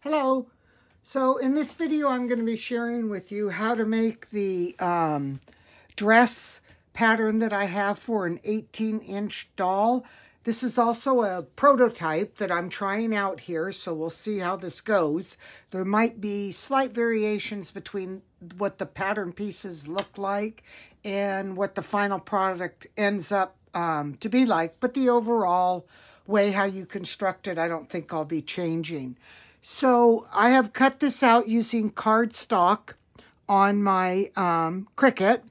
Hello. So in this video, I'm going to be sharing with you how to make the dress pattern that I have for an 18-inch doll. This is also a prototype that I'm trying out here, so we'll see how this goes. There might be slight variations between what the pattern pieces look like and what the final product ends up to be like, but the overall way how you construct it, I don't think I'll be changing. So I have cut this out using cardstock on my Cricut,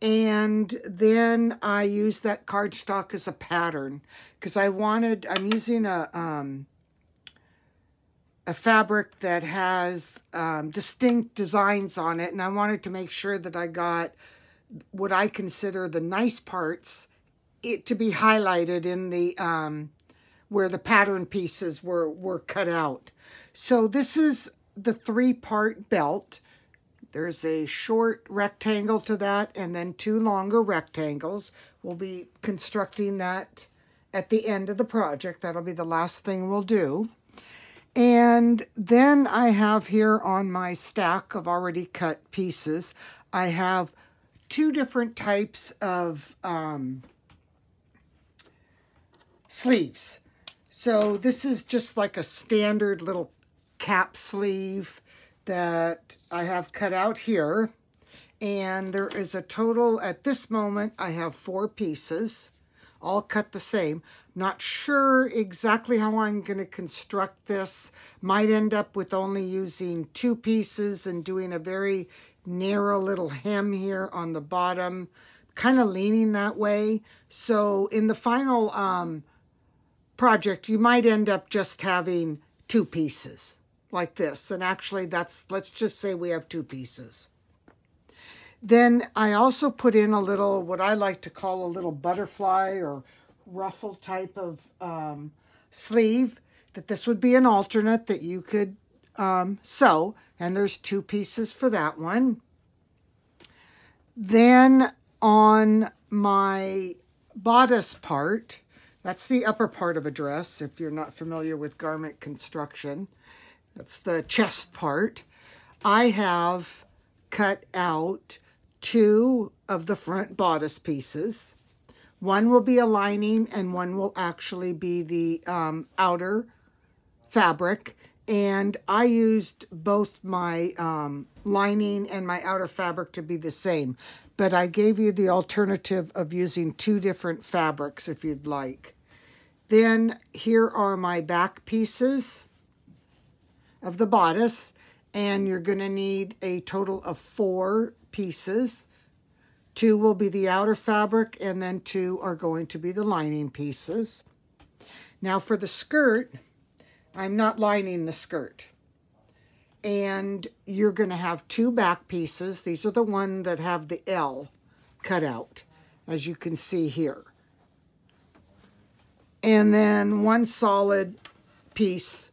and then I use that cardstock as a pattern because I'm using a fabric that has distinct designs on it, and I wanted to make sure that I got what I consider the nice parts to be highlighted in the where the pattern pieces were cut out. So this is the 3-part belt. There's a short rectangle to that and then 2 longer rectangles. We'll be constructing that at the end of the project. That'll be the last thing we'll do. And then I have here on my stack of already cut pieces, I have 2 different types of sleeves. So this is just like a standard little cap sleeve that I have cut out here. And there is a total, at this moment, I have 4 pieces, all cut the same. Not sure exactly how I'm going to construct this. Might end up with only using 2 pieces and doing a very narrow little hem here on the bottom, kind of leaning that way. So in the final project, you might end up just having 2 pieces like this. And actually let's just say we have 2 pieces. Then I also put in a little, what I like to call a little butterfly or ruffle type of sleeve, that this would be an alternate that you could sew. And there's 2 pieces for that one. Then on my bodice part, that's the upper part of a dress, if you're not familiar with garment construction. That's the chest part. I have cut out 2 of the front bodice pieces. One will be a lining and one will actually be the outer fabric. And I used both my lining and my outer fabric to be the same. But I gave you the alternative of using 2 different fabrics if you'd like. Then here are my back pieces of the bodice, and you're going to need a total of 4 pieces. 2 will be the outer fabric, and then 2 are going to be the lining pieces. Now for the skirt, I'm not lining the skirt. And you're going to have 2 back pieces. These are the ones that have the L cut out, as you can see here. And then 1 solid piece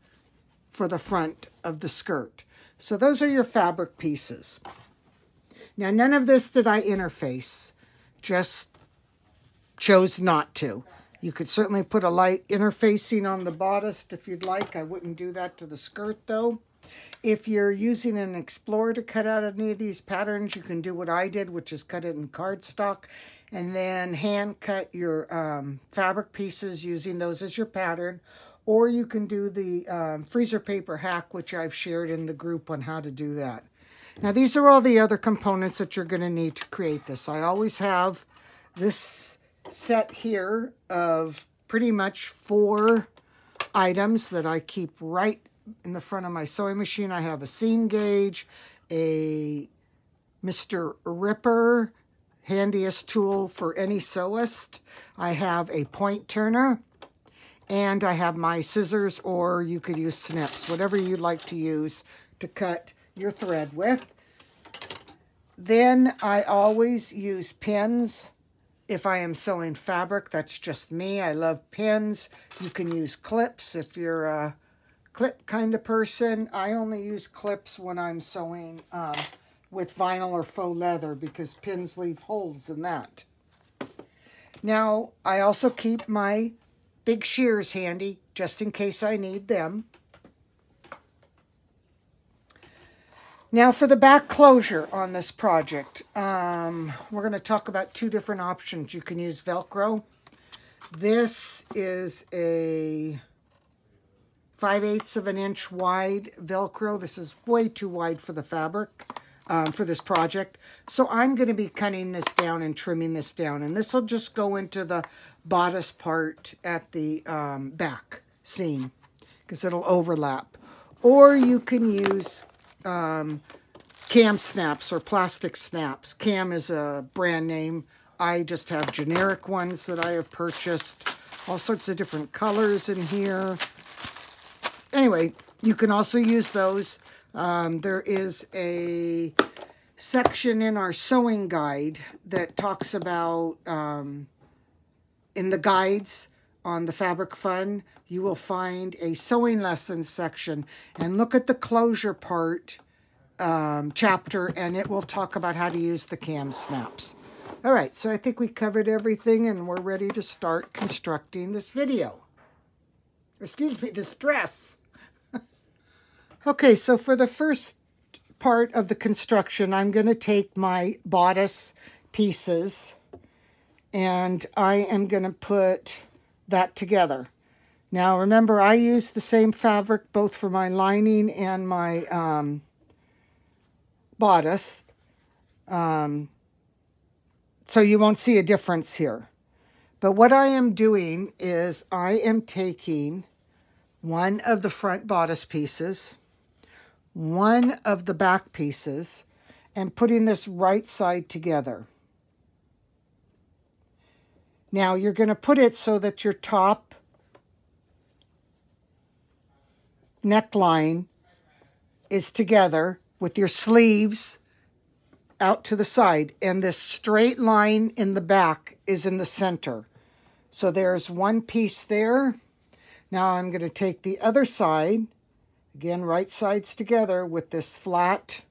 for the front of the skirt. So those are your fabric pieces. Now, none of this did I interface, just chose not to. You could certainly put a light interfacing on the bodice if you'd like. I wouldn't do that to the skirt though. If you're using an Explorer to cut out any of these patterns, you can do what I did, which is cut it in cardstock and then hand cut your fabric pieces using those as your pattern. Or you can do the freezer paper hack, which I've shared in the group on how to do that. Now, these are all the other components that you're going to need to create this. I always have this set here of pretty much 4 items that I keep right in the front of my sewing machine. I have a seam gauge, a Mr. Ripper, handiest tool for any sewist. I have a point turner, and I have my scissors, or you could use snips, whatever you'd like to use to cut your thread with. Then I always use pins if I am sewing fabric. That's just me. I love pins. You can use clips if you're a clip kind of person. I only use clips when I'm sewing with vinyl or faux leather because pins leave holes in that. Now, I also keep my big shears handy just in case I need them. Now for the back closure on this project, we're going to talk about two different options. You can use Velcro. This is a 5/8 of an inch wide Velcro. This is way too wide for the fabric, for this project. So I'm going to be cutting this down and trimming this down. And this will just go into the bodice part at the back seam because it'll overlap. Or you can use cam snaps or plastic snaps. Cam is a brand name. I just have generic ones that I have purchased. All sorts of different colors in here. Anyway, you can also use those. There is a section in our sewing guide that talks about, in the guides on the Fabric Fun, you will find a sewing lessons section. And look at the closure part chapter, and it will talk about how to use the cam snaps. All right, so I think we covered everything, and we're ready to start constructing this video. Excuse me, this dress. Okay, so for the first part of the construction, I'm going to take my bodice pieces, and I am going to put that together. Now, remember, I use the same fabric both for my lining and my bodice, so you won't see a difference here. But what I am doing is I am taking one of the front bodice pieces, one of the back pieces, and putting this right side together. Now you're going to put it so that your top neckline is together with your sleeves out to the side, and this straight line in the back is in the center. So there's one piece there. Now I'm going to take the other side, again, right sides together with this flat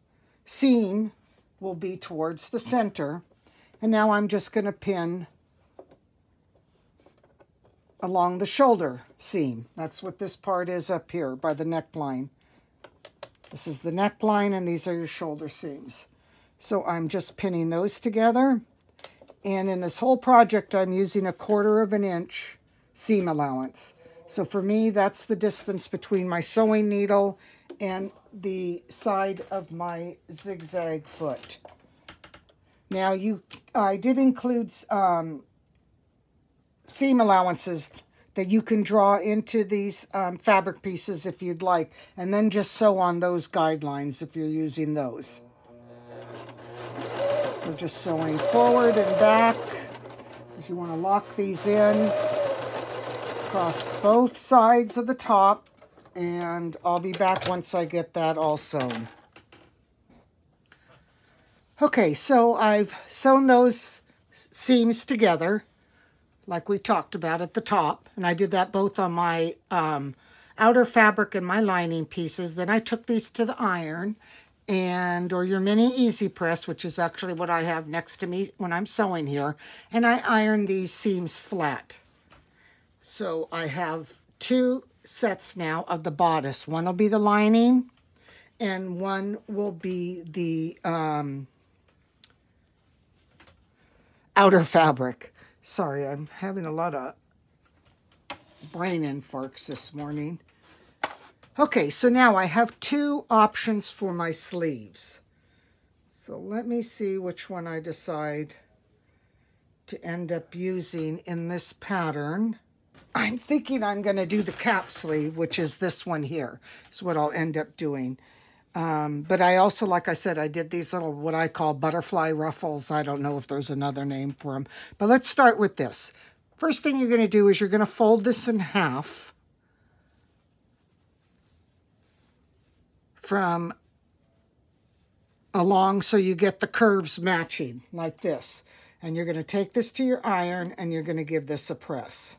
seam will be towards the center. And now I'm just going to pin along the shoulder seam. That's what this part is up here by the neckline. This is the neckline, and these are your shoulder seams. So I'm just pinning those together. And in this whole project, I'm using 1/4 of an inch seam allowance. So for me, that's the distance between my sewing needle and the side of my zigzag foot. Now, I did include seam allowances that you can draw into these fabric pieces if you'd like, and then just sew on those guidelines if you're using those. So just sewing forward and back, because you want to lock these in across both sides of the top, and I'll be back once I get that all sewn. Okay, so I've sewn those seams together like we talked about at the top, and I did that both on my outer fabric and my lining pieces. Then I took these to the iron, or your mini easy press, which is actually what I have next to me when I'm sewing here, and I ironed these seams flat. So I have 2 sets now of the bodice. One will be the lining, and one will be the outer fabric. Sorry, I'm having a lot of brain infarcts this morning. Okay, so now I have 2 options for my sleeves. So let me see which one I decide to end up using in this pattern. I'm thinking I'm going to do the cap sleeve, which is this one here. Is what I'll end up doing. But I also, like I said, I did these little, what I call butterfly ruffles. I don't know if there's another name for them. But let's start with this. First thing you're going to do is you're going to fold this in half from along so you get the curves matching like this. And you're going to take this to your iron and you're going to give this a press.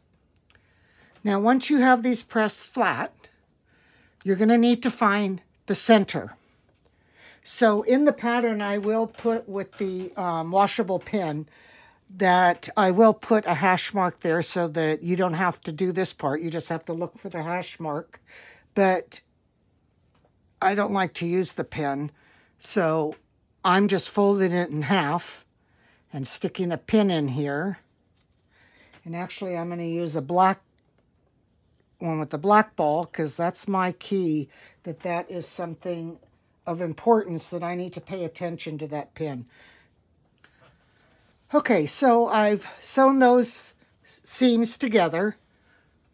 Now, once you have these pressed flat, you're going to need to find the center. So in the pattern, I will put with the washable pin that I will put a hash mark there so that you don't have to do this part. You just have to look for the hash mark. But I don't like to use the pin So I'm just folding it in half and sticking a pin in here. And actually I'm going to use a black one with the black ball because that's my key, that is something of importance that I need to pay attention to that pin. Okay, so I've sewn those seams together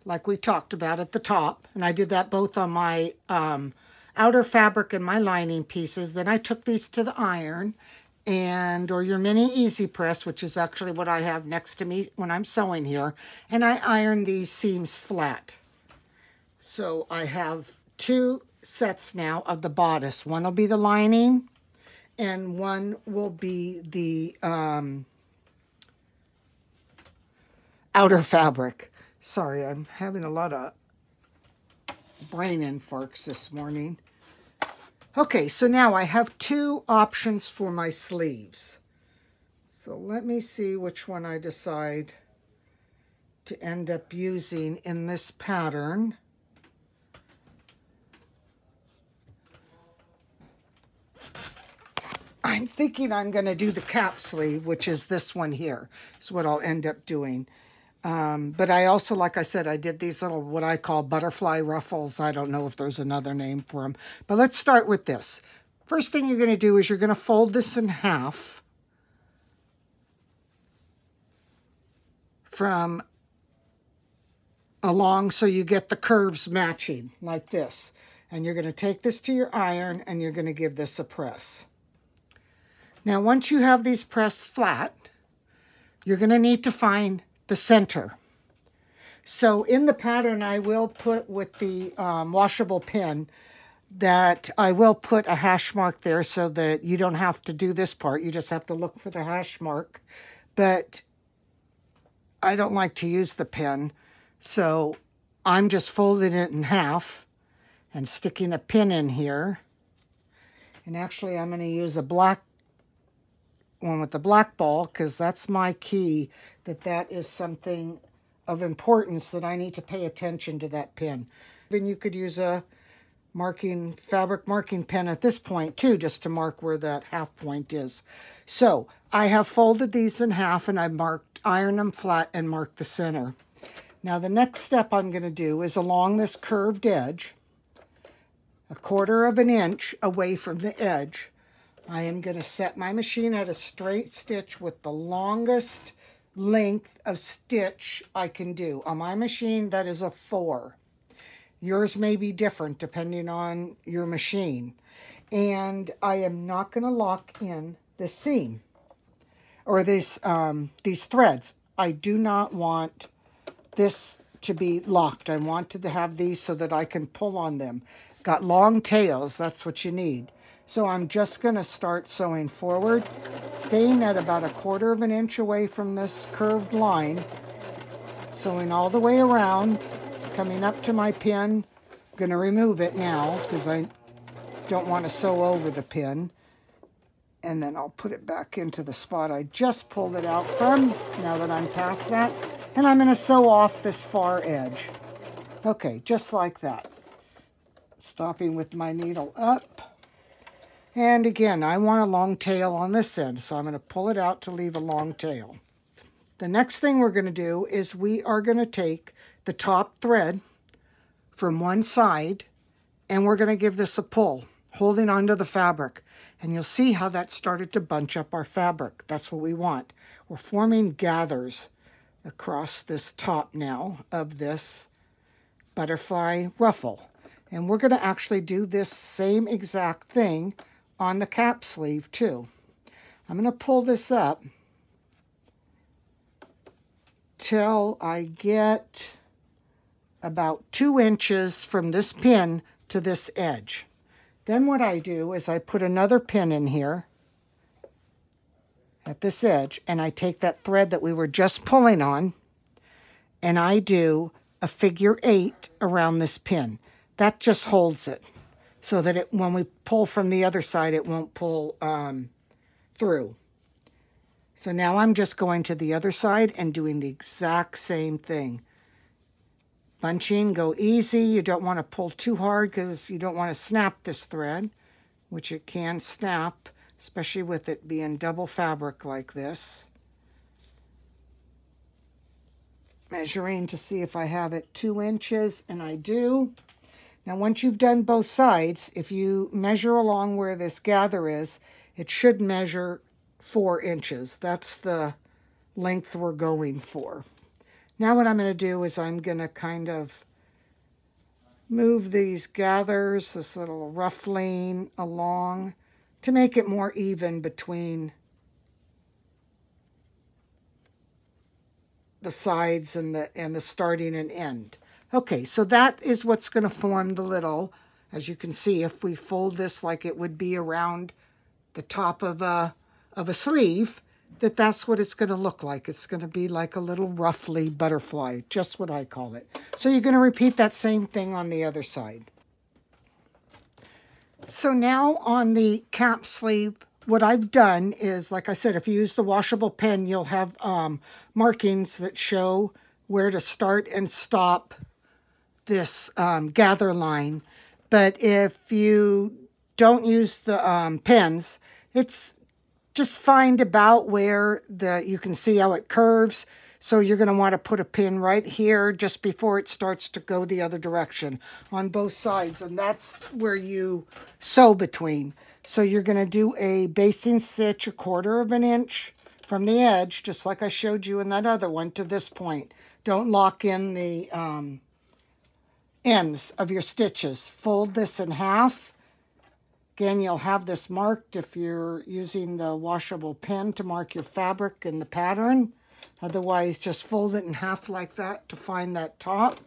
like we talked about at the top, and I did that both on my outer fabric and my lining pieces. Then I took these to the iron, or your mini easy press, which is actually what I have next to me when I'm sewing here, and I ironed these seams flat. So I have two sets now of the bodice. One will be the lining, and one will be the outer fabric. Sorry, I'm having a lot of brain infarcts this morning. Okay, so now I have two options for my sleeves. So let me see which one I decide to end up using in this pattern. I'm thinking I'm going to do the cap sleeve, which is this one here. Is what I'll end up doing. But I also, like I said, I did these little, what I call butterfly ruffles. I don't know if there's another name for them. But let's start with this. First thing you're going to do is you're going to fold this in half from along so you get the curves matching like this. And you're going to take this to your iron and you're going to give this a press. Now, once you have these pressed flat, you're going to need to find the center. So in the pattern, I will put with the washable pin that I will put a hash mark there so that you don't have to do this part. You just have to look for the hash mark. But I don't like to use the pin, so I'm just folding it in half and sticking a pin in here. And actually, I'm going to use a black one with the black ball because that's my key, that is something of importance that I need to pay attention to that pin. And you could use a fabric marking pen at this point too, just to mark where that half point is. So I have folded these in half and I ironed them flat and marked the center. Now the next step I'm going to do is along this curved edge, 1/4 of an inch away from the edge, I am going to set my machine at a straight stitch with the longest length of stitch I can do. On my machine, that is a 4. Yours may be different depending on your machine. And I am not going to lock in the seam or these threads. I do not want this to be locked. I wanted to have these so that I can pull on them. Got long tails, that's what you need. So I'm just going to start sewing forward, staying at about 1/4 of an inch away from this curved line, sewing all the way around, coming up to my pin. I'm going to remove it now because I don't want to sew over the pin. And then I'll put it back into the spot I just pulled it out from, now that I'm past that. And I'm going to sew off this far edge. Okay, just like that. Stopping with my needle up. And again, I want a long tail on this end, so I'm going to pull it out to leave a long tail. The next thing we're going to do is we are going to take the top thread from one side, and we're going to give this a pull, holding onto the fabric. And you'll see how that started to bunch up our fabric. That's what we want. We're forming gathers across this top now of this butterfly ruffle. And we're going to actually do this same exact thing on the cap sleeve too. I'm going to pull this up till I get about 2 inches from this pin to this edge. Then what I do is I put another pin in here at this edge, and I take that thread that we were just pulling on, and I do a figure 8 around this pin. That just holds it so that when we pull from the other side, it won't pull through. So now I'm just going to the other side and doing the exact same thing. Bunching, go easy. You don't want to pull too hard because you don't want to snap this thread. which it can snap, especially with it being double fabric like this. Measuring to see if I have it 2 inches, and I do. Now once you've done both sides, if you measure along where this gather is, it should measure 4 inches. That's the length we're going for. Now what I'm going to do is I'm going to kind of move these gathers, this little ruffling along to make it more even between the sides and the starting and end. Okay, so that is what's going to form the little, as you can see, if we fold this like it would be around the top of a sleeve, that's what it's going to look like. It's going to be like a little ruffly butterfly, just what I call it. So you're going to repeat that same thing on the other side. So now on the cap sleeve, what I've done is, like I said, if you use the washable pen, you'll have markings that show where to start and stop this gather line. But if you don't use the pens, it's just find about where you can see how it curves. So you're going to want to put a pin right here just before it starts to go the other direction on both sides. And that's where you sew between. So you're going to do a basting stitch 1/4 of an inch from the edge, just like I showed you in that other one, to this point. Don't lock in the ends of your stitches. Fold this in half. Again, you'll have this marked if you're using the washable pen to mark your fabric and the pattern. Otherwise, just fold it in half like that to find that top.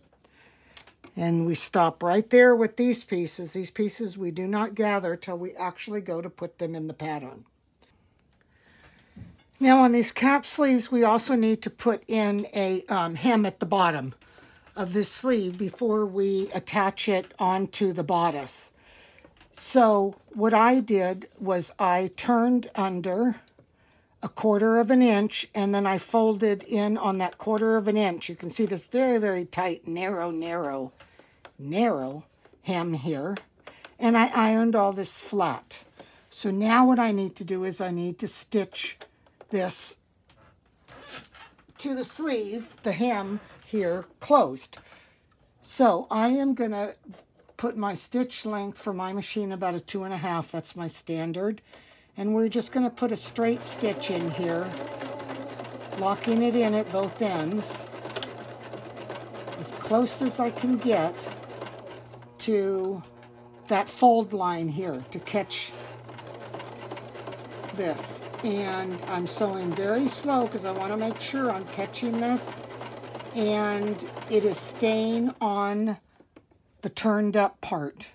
And we stop right there with these pieces. These pieces we do not gather till we actually go to put them in the pattern. Now on these cap sleeves, we also need to put in a hem at the bottom of this sleeve before we attach it onto the bodice. So what I did was I turned under 1/4 of an inch, and then I folded in on that 1/4 of an inch. You can see this very, very tight, narrow hem here. And I ironed all this flat. So now what I need to do is I need to stitch this to the sleeve, the hem here, closed. So I am going to put my stitch length for my machine about a 2.5. That's my standard. And we're just going to put a straight stitch in here, locking it in at both ends, as close as I can get to that fold line here to catch this. And I'm sewing very slow because I want to make sure I'm catching this and it is staying on the turned up part,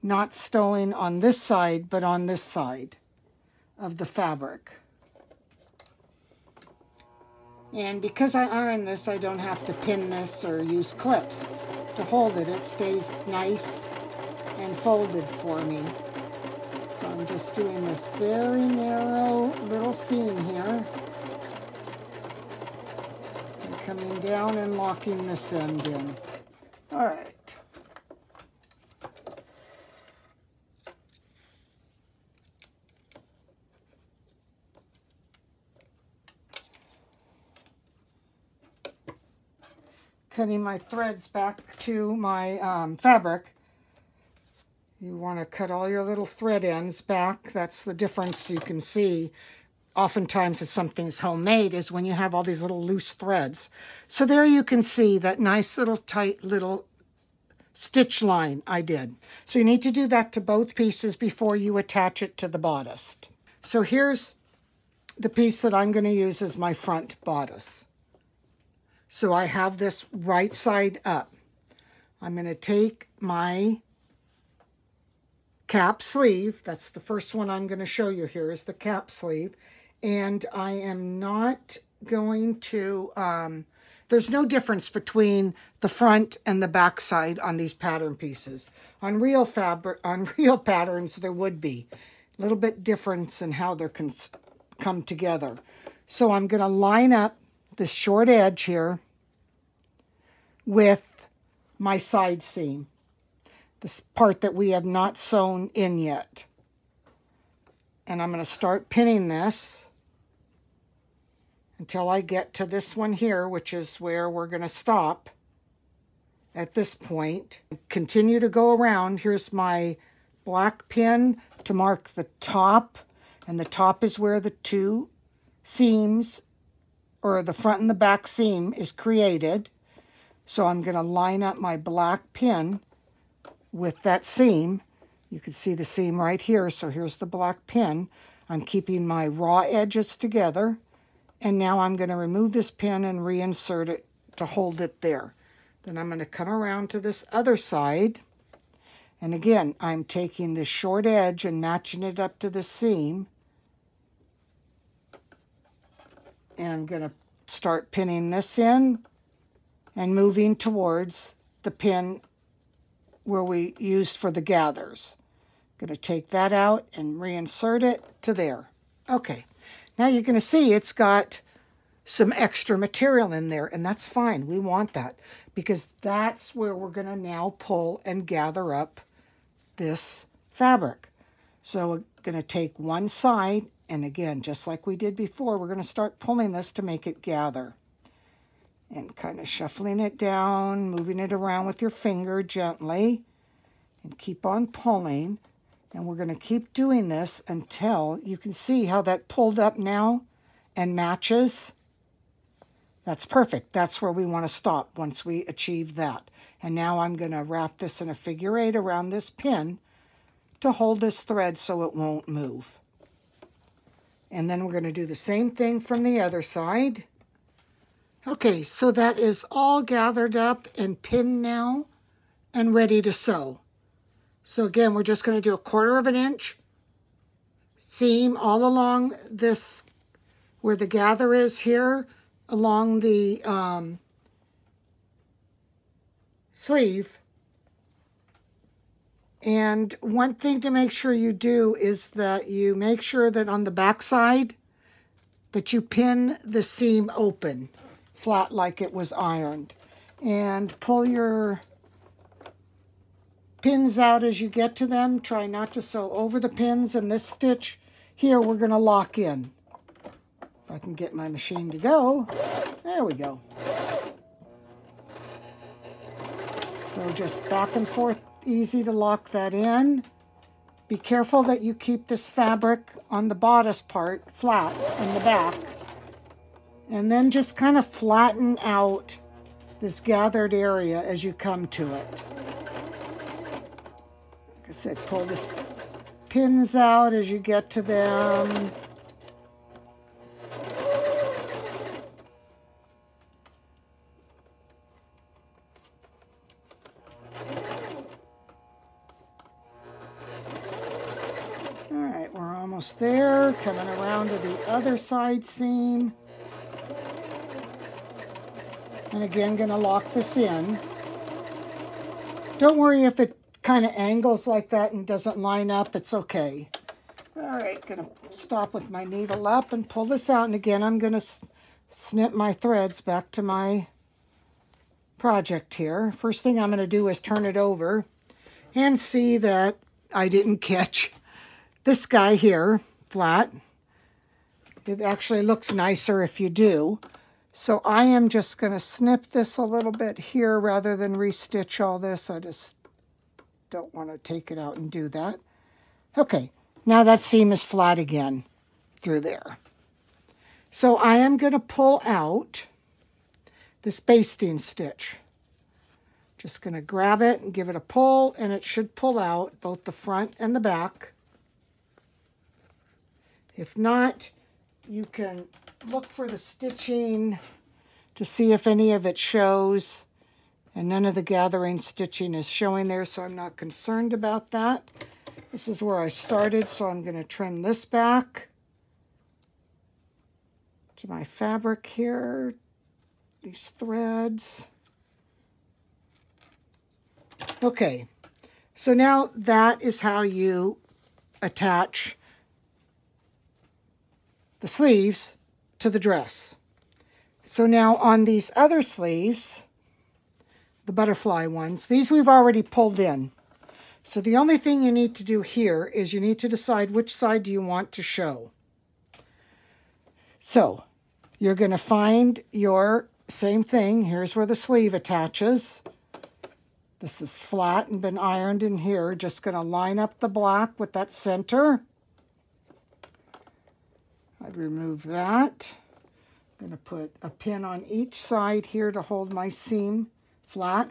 not stowing on this side, but on this side of the fabric. And because I iron this, I don't have to pin this or use clips to hold it. It stays nice and folded for me. So I'm just doing this very narrow little seam here and coming down and locking this end in. All right. Cutting my threads back to my fabric. You want to cut all your little thread ends back. That's the difference you can see. Oftentimes if something's homemade is when you have all these little loose threads. So there you can see that nice little tight little stitch line I did. So you need to do that to both pieces before you attach it to the bodice. So here's the piece that I'm going to use as my front bodice. So I have this right side up. I'm going to take my cap sleeve. That's the first one I'm going to show you here is the cap sleeve. And I am not going to, there's no difference between the front and the back side on these pattern pieces. On real fabric, on real patterns, there would be a little bit difference in how they're come together. So I'm going to line up this short edge here with my side seam, this part that we have not sewn in yet. And I'm going to start pinning this until I get to this one here, which is where we're going to stop at this point. Continue to go around. Here's my black pin to mark the top, and the top is where the two seams, or the front and the back seam, is created. So I'm going to line up my black pin with that seam. You can see the seam right here, so here's the black pin. I'm keeping my raw edges together, and now I'm going to remove this pin and reinsert it to hold it there. Then I'm going to come around to this other side, and again, I'm taking this short edge and matching it up to the seam, and I'm going to start pinning this in and moving towards the pin where we used for the gathers. Going to take that out and reinsert it to there. Okay, now you're going to see it's got some extra material in there, and that's fine. We want that because that's where we're going to now pull and gather up this fabric. So we're going to take one side, and again, just like we did before, we're going to start pulling this to make it gather. And kind of shuffling it down, moving it around with your finger gently, and keep on pulling. And we're going to keep doing this until you can see how that pulled up now and matches. That's perfect. That's where we want to stop once we achieve that. And now I'm going to wrap this in a figure 8 around this pin to hold this thread so it won't move. And then we're going to do the same thing from the other side. Okay, so that is all gathered up and pinned now and ready to sew. So again, we're just going to do 1/4 inch seam all along this, where the gather is here, along the sleeve. And one thing to make sure you do is that you make sure that on the back side that you pin the seam open, flat like it was ironed. And pull your pins out as you get to them. Try not to sew over the pins. And this stitch here we're going to lock in. If I can get my machine to go. There we go. So just back and forth, easy to lock that in. Be careful that you keep this fabric on the bodice part flat in the back. And then just kind of flatten out this gathered area as you come to it. Like I said, pull the pins out as you get to them. All right, we're almost there. Coming around to the other side seam. And again, going to lock this in. Don't worry if it kind of angles like that and doesn't line up. It's okay. All right, going to stop with my needle up and pull this out. And again, I'm going to snip my threads back to my project here. First thing I'm going to do is turn it over and see that I didn't catch this guy here flat. It actually looks nicer if you do. So I am just going to snip this a little bit here rather than restitch all this. I just don't want to take it out and do that. Okay, now that seam is flat again through there. So I am going to pull out this basting stitch. Just going to grab it and give it a pull, and it should pull out both the front and the back. If not, you can look for the stitching to see if any of it shows, and none of the gathering stitching is showing there, so I'm not concerned about that. This is where I started, so I'm going to trim this back to my fabric here, these threads. Okay, so now that is how you attach the sleeves to the dress. So now on these other sleeves, the butterfly ones, these we've already pulled in. So the only thing you need to do here is you need to decide which side do you want to show. So you're going to find your same thing. Here's where the sleeve attaches. This is flat and been ironed in here. Just going to line up the black with that center. I'd remove that. I'm going to put a pin on each side here to hold my seam flat.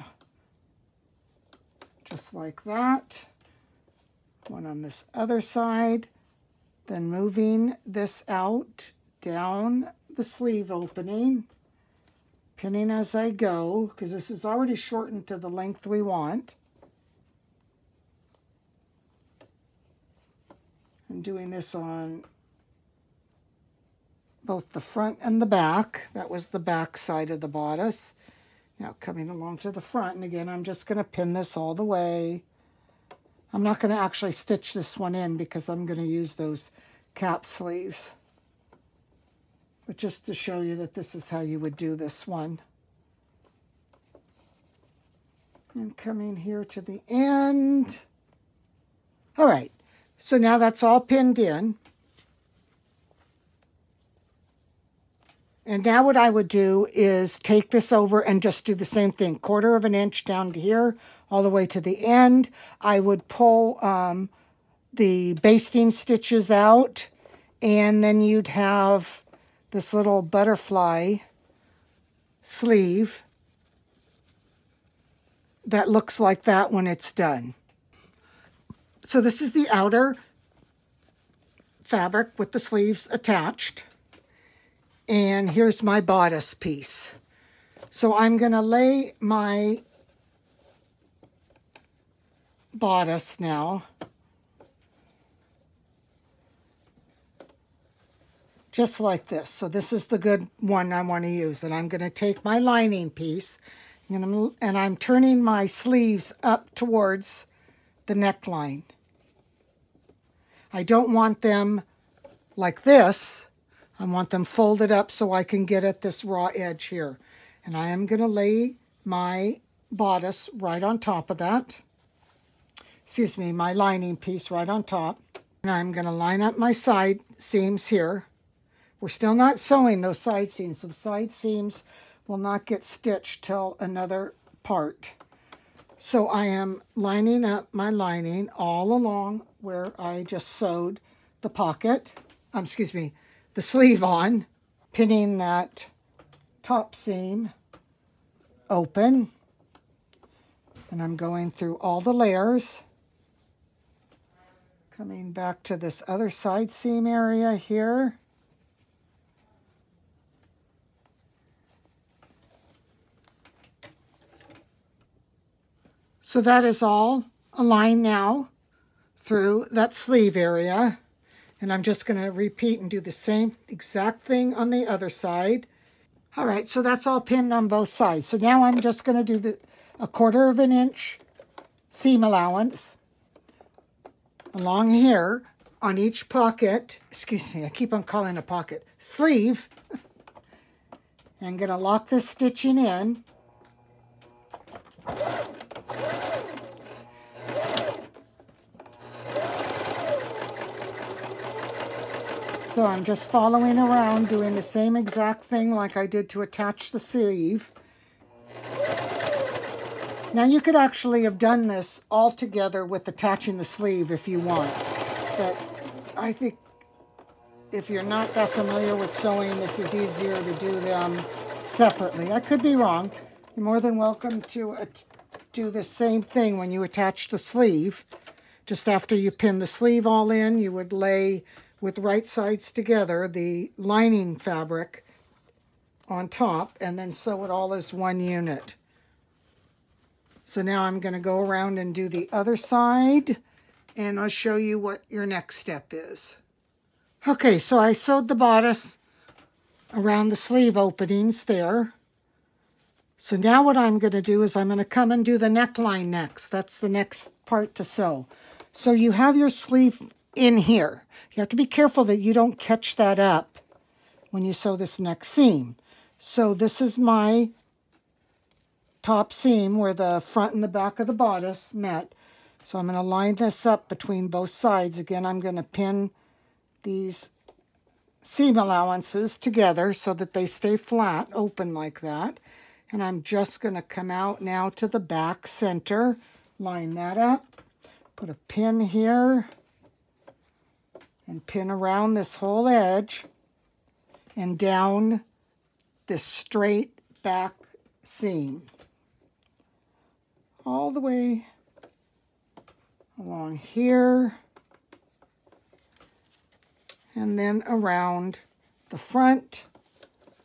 Just like that. One on this other side. Then moving this out down the sleeve opening, pinning as I go, because this is already shortened to the length we want. I'm doing this on both the front and the back. That was the back side of the bodice. Now coming along to the front, and again, I'm just going to pin this all the way. I'm not going to actually stitch this one in because I'm going to use those cap sleeves. But just to show you that this is how you would do this one. And coming here to the end. All right, so now that's all pinned in. And now what I would do is take this over and just do the same thing. 1/4 of an inch down to here, all the way to the end. I would pull the basting stitches out, and then you'd have this little butterfly sleeve that looks like that when it's done. So this is the outer fabric with the sleeves attached. And here's my bodice piece. So I'm going to lay my bodice now just like this. So this is the good one I want to use. And I'm going to take my lining piece and I'm turning my sleeves up towards the neckline. I don't want them like this. I want them folded up so I can get at this raw edge here. And I am going to lay my bodice right on top of that. Excuse me, my lining piece right on top. And I'm going to line up my side seams here. We're still not sewing those side seams. So side seams will not get stitched till another part. So I am lining up my lining all along where I just sewed the pocket, the sleeve on, pinning that top seam open. And I'm going through all the layers. Coming back to this other side seam area here. So that is all aligned now through that sleeve area. And I'm just going to repeat and do the same exact thing on the other side. All right, so that's all pinned on both sides. So now I'm just going to do a 1/4 of an inch seam allowance along here on each pocket. Excuse me, I keep on calling it a pocket. Sleeve. I'm going to lock this stitching in. So I'm just following around doing the same exact thing like I did to attach the sleeve. Now you could actually have done this all together with attaching the sleeve if you want. But I think if you're not that familiar with sewing, this is easier to do them separately. I could be wrong. You're more than welcome to do the same thing when you attach the sleeve. Just after you pin the sleeve all in, you would lay with right sides together the lining fabric on top and then sew it all as one unit. So now I'm going to go around and do the other side and I'll show you what your next step is. Okay, so I sewed the bodice around the sleeve openings there. So now what I'm going to do is I'm going to come and do the neckline next. That's the next part to sew. So you have your sleeve in here. You have to be careful that you don't catch that up when you sew this next seam. So this is my top seam where the front and the back of the bodice met. So I'm going to line this up between both sides. Again, I'm going to pin these seam allowances together so that they stay flat, open like that. And I'm just going to come out now to the back center, line that up, put a pin here, and pin around this whole edge and down this straight back seam all the way along here and then around the front,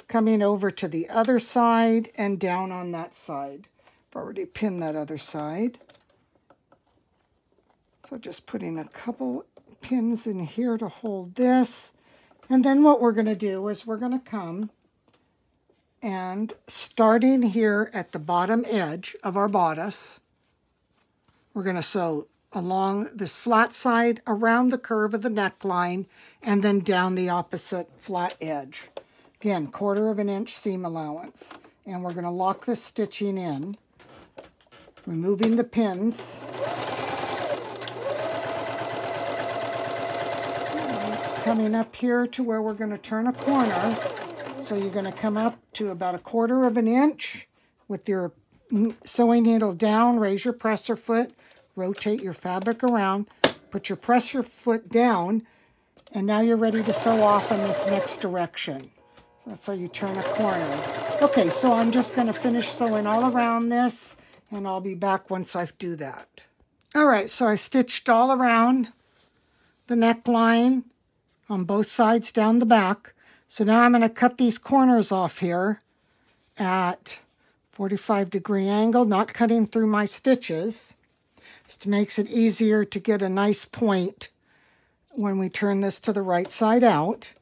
coming over to the other side and down on that side. I've already pinned that other side. So just putting a couple pins in here to hold this. And then what we're going to do is we're going to come and starting here at the bottom edge of our bodice, we're going to sew along this flat side around the curve of the neckline and then down the opposite flat edge. Again, 1/4 inch seam allowance. And we're going to lock this stitching in, removing the pins. Coming up here to where we're going to turn a corner. So you're going to come up to about 1/4 inch with your sewing needle down, raise your presser foot, rotate your fabric around, put your presser foot down, and now you're ready to sew off in this next direction. So that's how you turn a corner. Okay, so I'm just going to finish sewing all around this, and I'll be back once I do that. All right, so I stitched all around the neckline on both sides down the back. So now I'm going to cut these corners off here at 45-degree angle, not cutting through my stitches. Just makes it easier to get a nice point when we turn this to the right side out.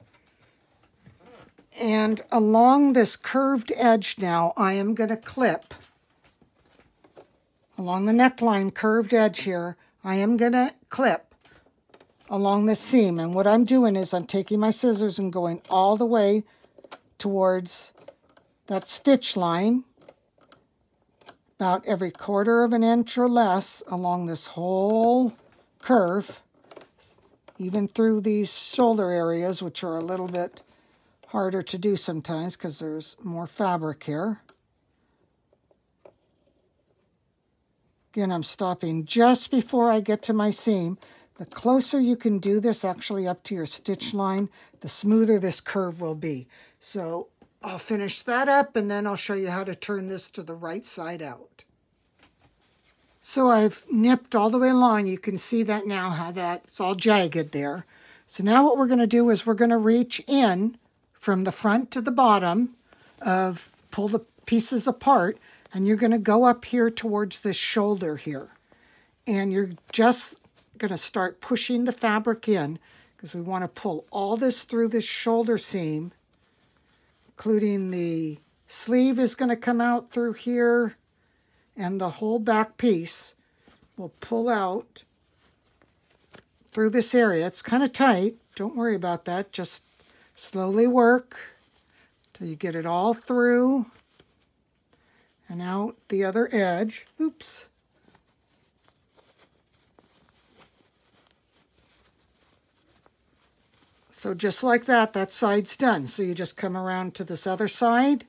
And along this curved edge now, I am going to clip, along the neckline curved edge here, I am going to clip along the seam. And what I'm doing is I'm taking my scissors and going all the way towards that stitch line, about every 1/4 inch or less along this whole curve, even through these shoulder areas, which are a little bit harder to do sometimes because there's more fabric here. Again, I'm stopping just before I get to my seam. The closer you can do this actually up to your stitch line, the smoother this curve will be. So I'll finish that up and then I'll show you how to turn this to the right side out. So I've nipped all the way along. You can see that now, how that's all jagged there. So now what we're going to do is we're going to reach in from the front to the bottom pull the pieces apart, and you're going to go up here towards this shoulder here. And you're just going to start pushing the fabric in because we want to pull all this through this shoulder seam, including the sleeve is going to come out through here, and the whole back piece will pull out through this area. It's kind of tight. Don't worry about that. Just slowly work till you get it all through and out the other edge. Oops. So just like that, that side's done. So you just come around to this other side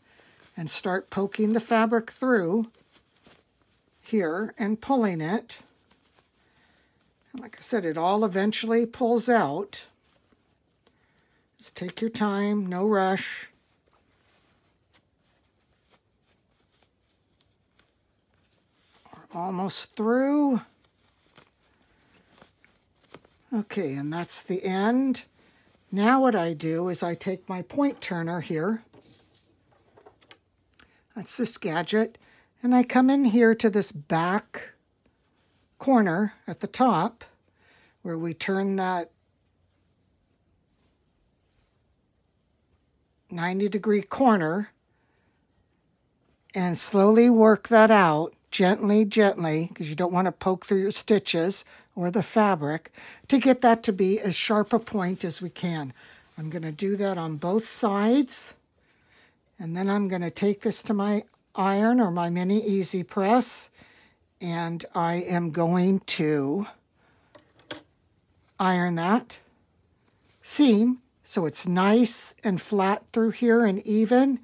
and start poking the fabric through here and pulling it. And like I said, it all eventually pulls out. Just take your time, no rush. We're almost through. Okay, and that's the end. Now what I do is I take my point turner here. That's this gadget. And I come in here to this back corner at the top where we turn that 90-degree corner and slowly work that out gently, because you don't want to poke through your stitches or the fabric, to get that to be as sharp a point as we can. I'm going to do that on both sides, and then I'm going to take this to my iron or my mini easy press and I am going to iron that seam so it's nice and flat through here and even,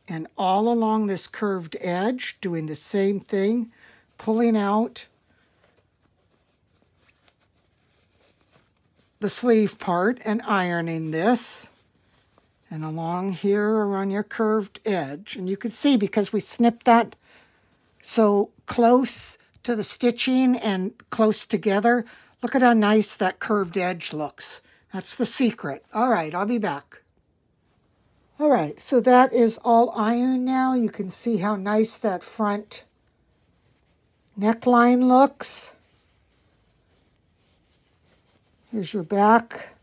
and all along this curved edge, doing the same thing, pulling out the sleeve part and ironing this, and along here around your curved edge. And you can see, because we snipped that so close to the stitching and close together, look at how nice that curved edge looks. That's the secret. All right, I'll be back. All right, so that is all ironed now. You can see how nice that front neckline looks. Here's your back.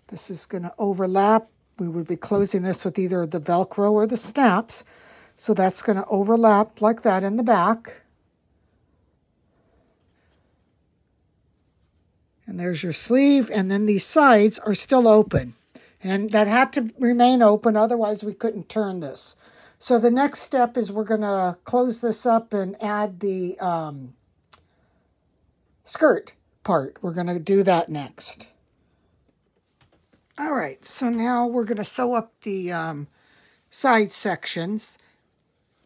This is going to overlap. We would be closing this with either the Velcro or the snaps. So that's going to overlap like that in the back. And there's your sleeve, and then these sides are still open. And that had to remain open, otherwise we couldn't turn this. So the next step is we're going to close this up and add the skirt part. We're going to do that next. All right, so now we're going to sew up the side sections.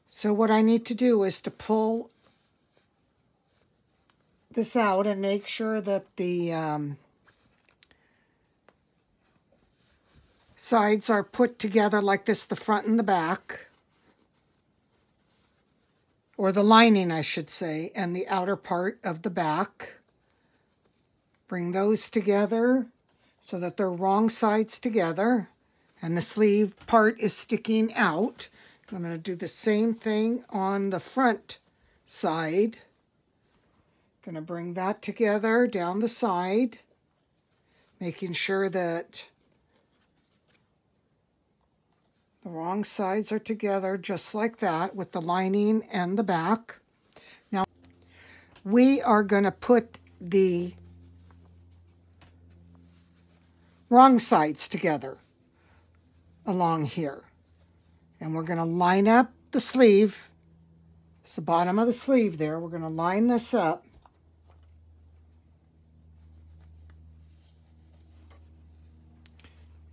So what I need to do is to pull this out and make sure that the sides are put together like this, the front and the back, or the lining, I should say, and the outer part of the back. Bring those together so that they're wrong sides together, and the sleeve part is sticking out. I'm going to do the same thing on the front side. Going to bring that together down the side, making sure that the wrong sides are together just like that with the lining and the back. Now we are going to put the wrong sides together along here. And we're going to line up the sleeve. It's the bottom of the sleeve there. We're going to line this up.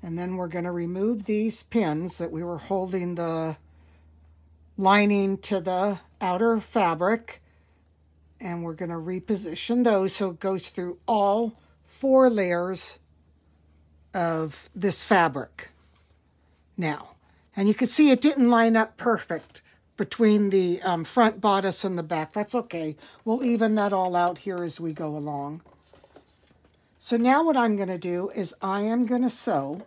And then we're going to remove these pins that we were holding the lining to the outer fabric. And we're going to reposition those so it goes through all 4 layers of this fabric. Now, and you can see it didn't line up perfect between the front bodice and the back. That's okay. We'll even that all out here as we go along. So now what I'm going to do is I am going to sew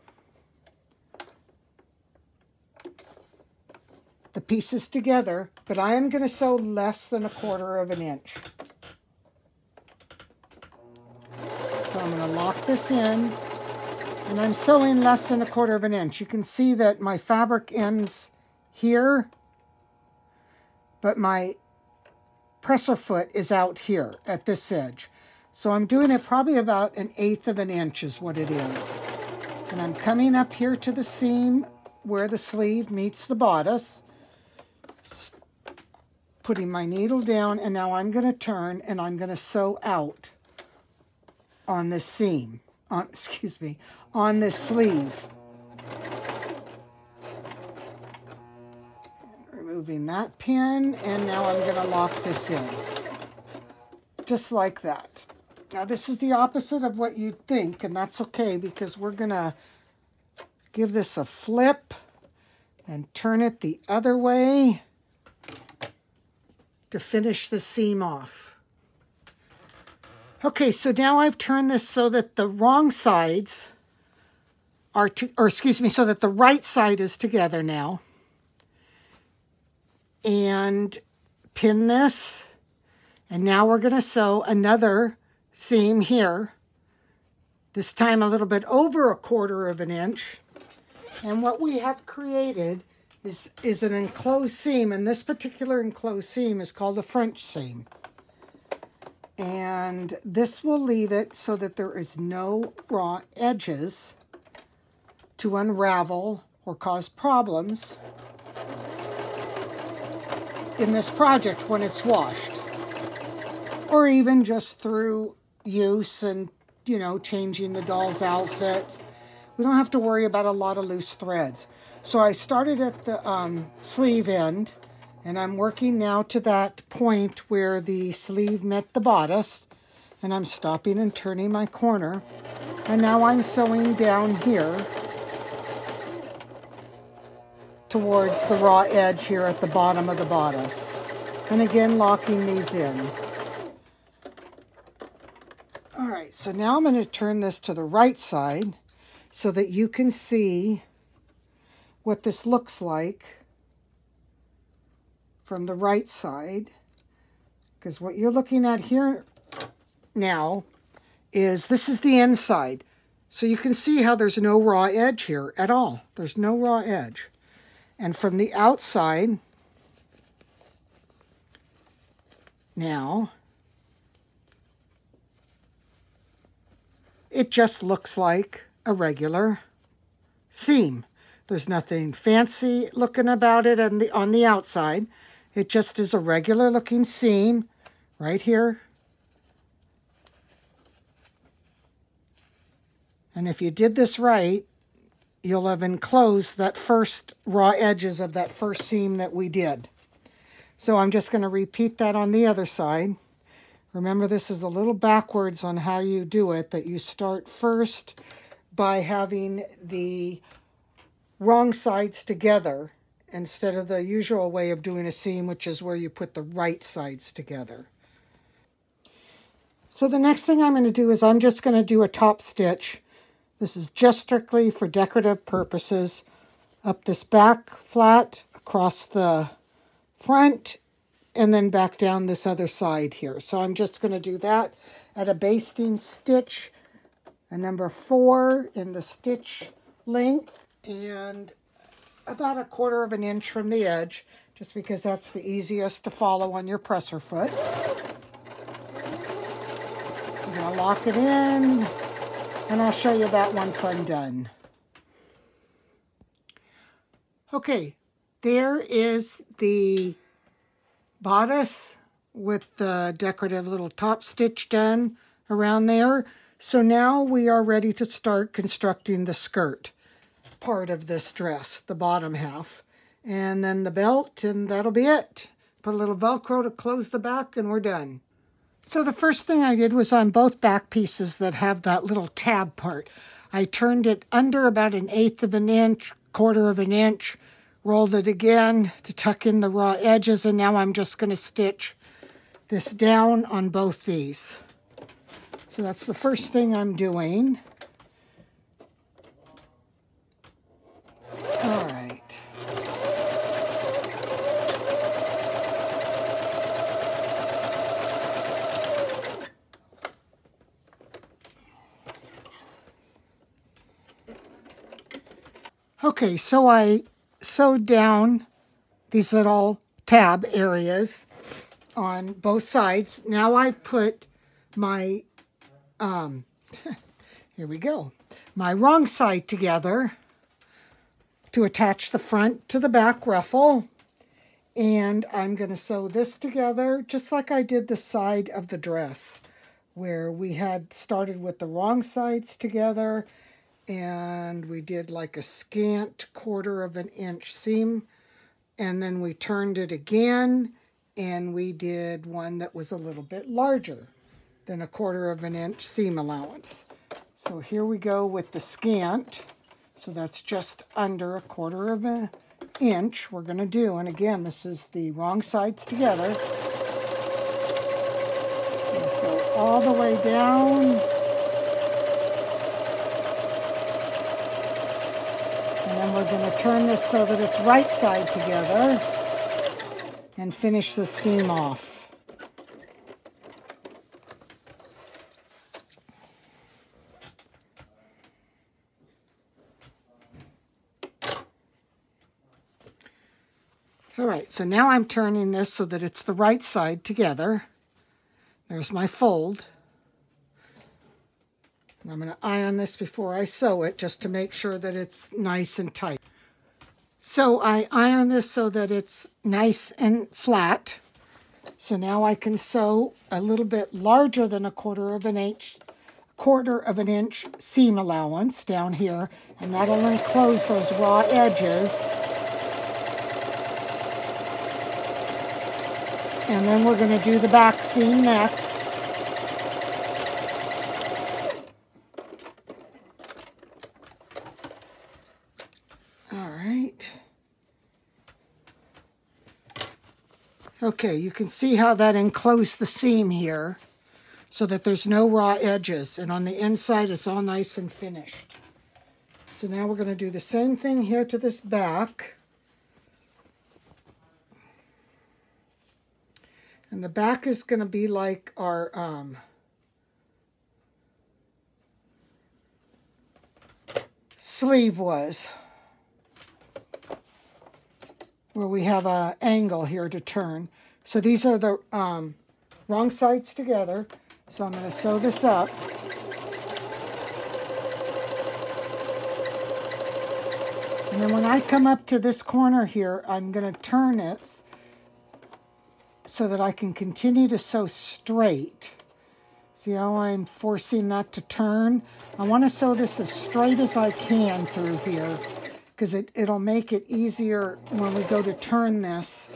the pieces together, but I am going to sew less than 1/4 of an inch. So I'm going to lock this in, and I'm sewing less than 1/4 of an inch. You can see that my fabric ends here, but my presser foot is out here at this edge. So I'm doing it probably about 1/8 of an inch is what it is. And I'm coming up here to the seam where the sleeve meets the bodice, putting my needle down, and now I'm going to turn and I'm going to sew out on this seam, on this sleeve. Removing that pin, and now I'm going to lock this in, just like that. Now this is the opposite of what you'd think, and that's okay because we're going to give this a flip and turn it the other way to finish the seam off. Okay, so now I've turned this so that the wrong sides are, so that the right side is together now. And pin this, and now we're going to sew another seam here, this time a little bit over 1/4 of an inch. And what we have created is an enclosed seam, and this particular enclosed seam is called a French seam. And this will leave it so that there is no raw edges to unravel or cause problems in this project when it's washed. or even just through use and, you know, changing the doll's outfit. We don't have to worry about a lot of loose threads. So I started at the sleeve end, and I'm working now to that point where the sleeve met the bodice, and I'm stopping and turning my corner. And now I'm sewing down here towards the raw edge here at the bottom of the bodice. And again, locking these in. All right, so now I'm going to turn this to the right side so that you can see what this looks like from the right side. Because what you're looking at here now is this is the inside. So you can see how there's no raw edge here at all. There's no raw edge. And from the outside, now, it just looks like a regular seam. There's nothing fancy looking about it on the outside. It just is a regular looking seam right here. And if you did this right, you'll have enclosed that first raw edges of that first seam that we did. So I'm just going to repeat that on the other side. Remember, this is a little backwards on how you do it, that you start first by having the wrong sides together instead of the usual way of doing a seam, which is where you put the right sides together. So the next thing I'm going to do is I'm just going to do a top stitch. This is just strictly for decorative purposes. Up this back flat, across the front, and then back down this other side here. So I'm just going to do that at a basting stitch, a number 4 in the stitch length, and about 1/4 of an inch from the edge, just because that's the easiest to follow on your presser foot. I'm going to lock it in, and I'll show you that once I'm done. Okay, there is the bodice with the decorative little top stitch done around there. So now we are ready to start constructing the skirt part of this dress, the bottom half. And then the belt, and that'll be it. Put a little Velcro to close the back, and we're done. So the first thing I did was on both back pieces that have that little tab part, I turned it under about 1/8 of an inch, 1/4 of an inch, rolled it again to tuck in the raw edges, and now I'm just going to stitch this down on both these. So that's the first thing I'm doing. All right. Okay, so I sewed down these little tab areas on both sides. Now I've put my, here we go, my wrong side together to attach the front to the back ruffle. And I'm going to sew this together just like I did the side of the dress, where we had started with the wrong sides together, and we did like a scant 1/4 of an inch seam, and then we turned it again, and we did one that was a little bit larger than a 1/4 of an inch seam allowance. So here we go with the scant. So that's just under 1/4 of an inch we're going to do. And again, this is the wrong sides together. And so all the way down. And then we're going to turn this so that it's right side together and finish the seam off. All right, so now I'm turning this so that it's the right side together. There's my fold. And I'm going to iron this before I sew it just to make sure that it's nice and tight. So I iron this so that it's nice and flat. So now I can sew a little bit larger than a quarter of an inch seam allowance down here, and that'll enclose those raw edges. And then we're going to do the back seam next. All right. Okay, you can see how that enclosed the seam here so that there's no raw edges, and on the inside it's all nice and finished. So now we're going to do the same thing here to this back. And the back is going to be like our sleeve was, where we have an angle here to turn. So these are the wrong sides together. So I'm going to sew this up. And then when I come up to this corner here, I'm going to turn it so that I can continue to sew straight. See how I'm forcing that to turn? I want to sew this as straight as I can through here, because it'll make it easier when we go to turn this.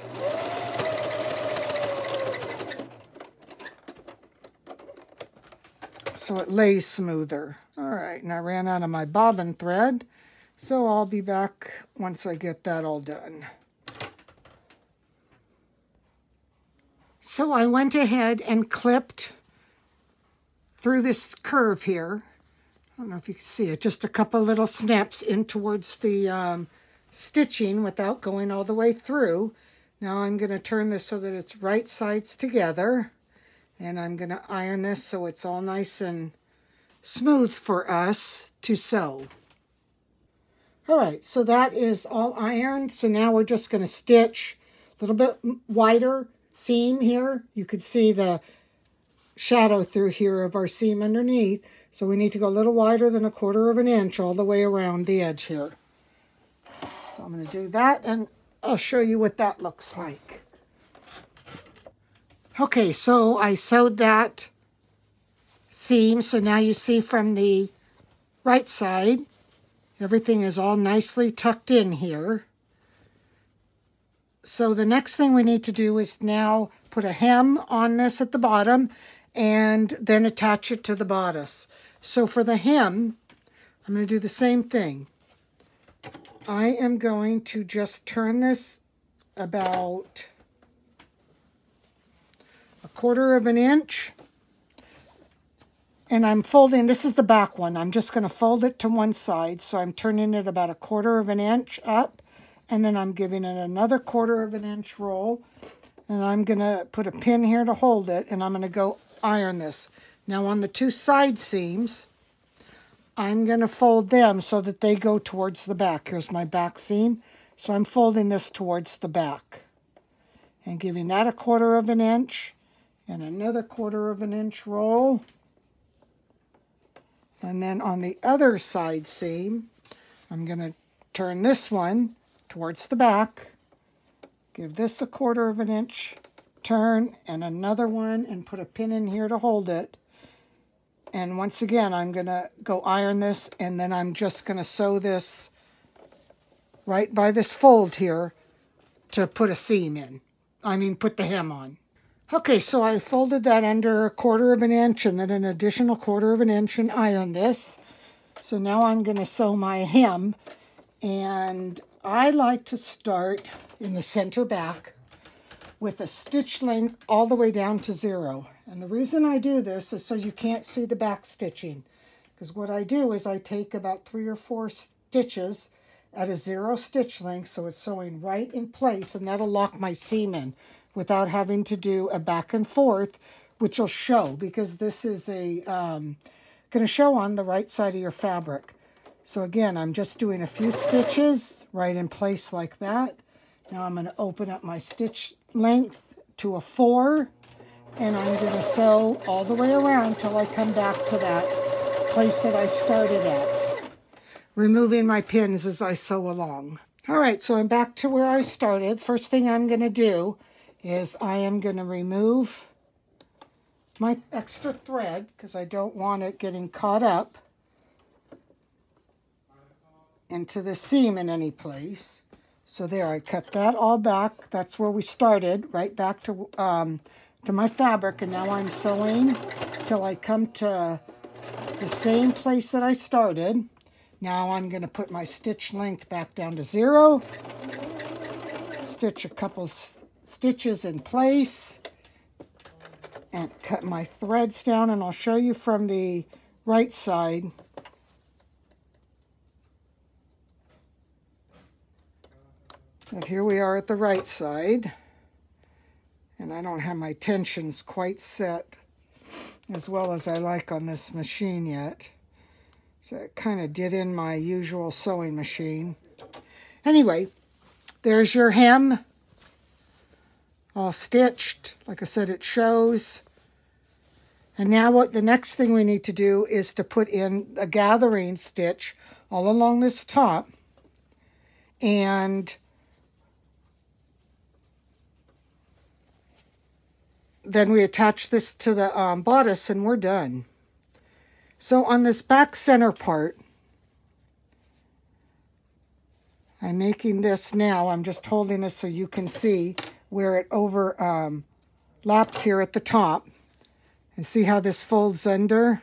So it lays smoother. All right, and I ran out of my bobbin thread, so I'll be back once I get that all done. So I went ahead and clipped through this curve here. I don't know if you can see it, just a couple little snaps in towards the stitching without going all the way through. Now I'm going to turn this so that it's right sides together, and I'm going to iron this so it's all nice and smooth for us to sew. All right, so that is all ironed. So now we're just going to stitch a little bit wider seam here. You could see the shadow through here of our seam underneath. So we need to go a little wider than a quarter of an inch all the way around the edge here. So I'm going to do that, and I'll show you what that looks like. Okay, so I sewed that seam. So now you see from the right side, everything is all nicely tucked in here. So the next thing we need to do is now put a hem on this at the bottom and then attach it to the bodice. So for the hem, I'm going to do the same thing. I am going to just turn this about a quarter of an inch. And I'm folding, this is the back one. I'm just going to fold it to one side. So I'm turning it about a quarter of an inch up. And then I'm giving it another quarter of an inch roll. And I'm going to put a pin here to hold it. And I'm going to go iron this. Now on the two side seams, I'm going to fold them so that they go towards the back. Here's my back seam. So I'm folding this towards the back. And giving that a quarter of an inch. And another quarter of an inch roll. And then on the other side seam, I'm going to turn this one towards the back, give this a quarter of an inch turn, and another one, and put a pin in here to hold it. And once again, I'm going to go iron this, and then I'm just going to sew this right by this fold here to put a seam in. Put the hem on. Okay, so I folded that under a quarter of an inch and then an additional quarter of an inch and ironed this. So now I'm going to sew my hem, and I like to start in the center back with a stitch length all the way down to 0. And the reason I do this is so you can't see the back stitching. Because what I do is I take about 3 or 4 stitches at a 0 stitch length, so it's sewing right in place, and that'll lock my seam in without having to do a back and forth, which will show, because this is going to show on the right side of your fabric. So again, I'm just doing a few stitches right in place like that. Now I'm going to open up my stitch length to a 4, and I'm going to sew all the way around till I come back to that place that I started at, removing my pins as I sew along. All right, so I'm back to where I started. First thing I'm going to do is I am going to remove my extra thread because I don't want it getting caught up into the seam in any place. So there, I cut that all back. That's where we started, right back to my fabric, and now I'm sewing till I come to the same place that I started. Now I'm going to put my stitch length back down to 0, stitch a couple stitches in place, and cut my threads down, and I'll show you from the right side. And here we are at the right side, and I don't have my tensions quite set as well as I like on this machine yet. So I kind of did in my usual sewing machine. Anyway, there's your hem all stitched. Like I said, it shows. And now what the next thing we need to do is to put in a gathering stitch all along this top. And then we attach this to the bodice and we're done. So on this back center part, I'm making this now. I'm just holding this so you can see where it overlaps here at the top. And see how this folds under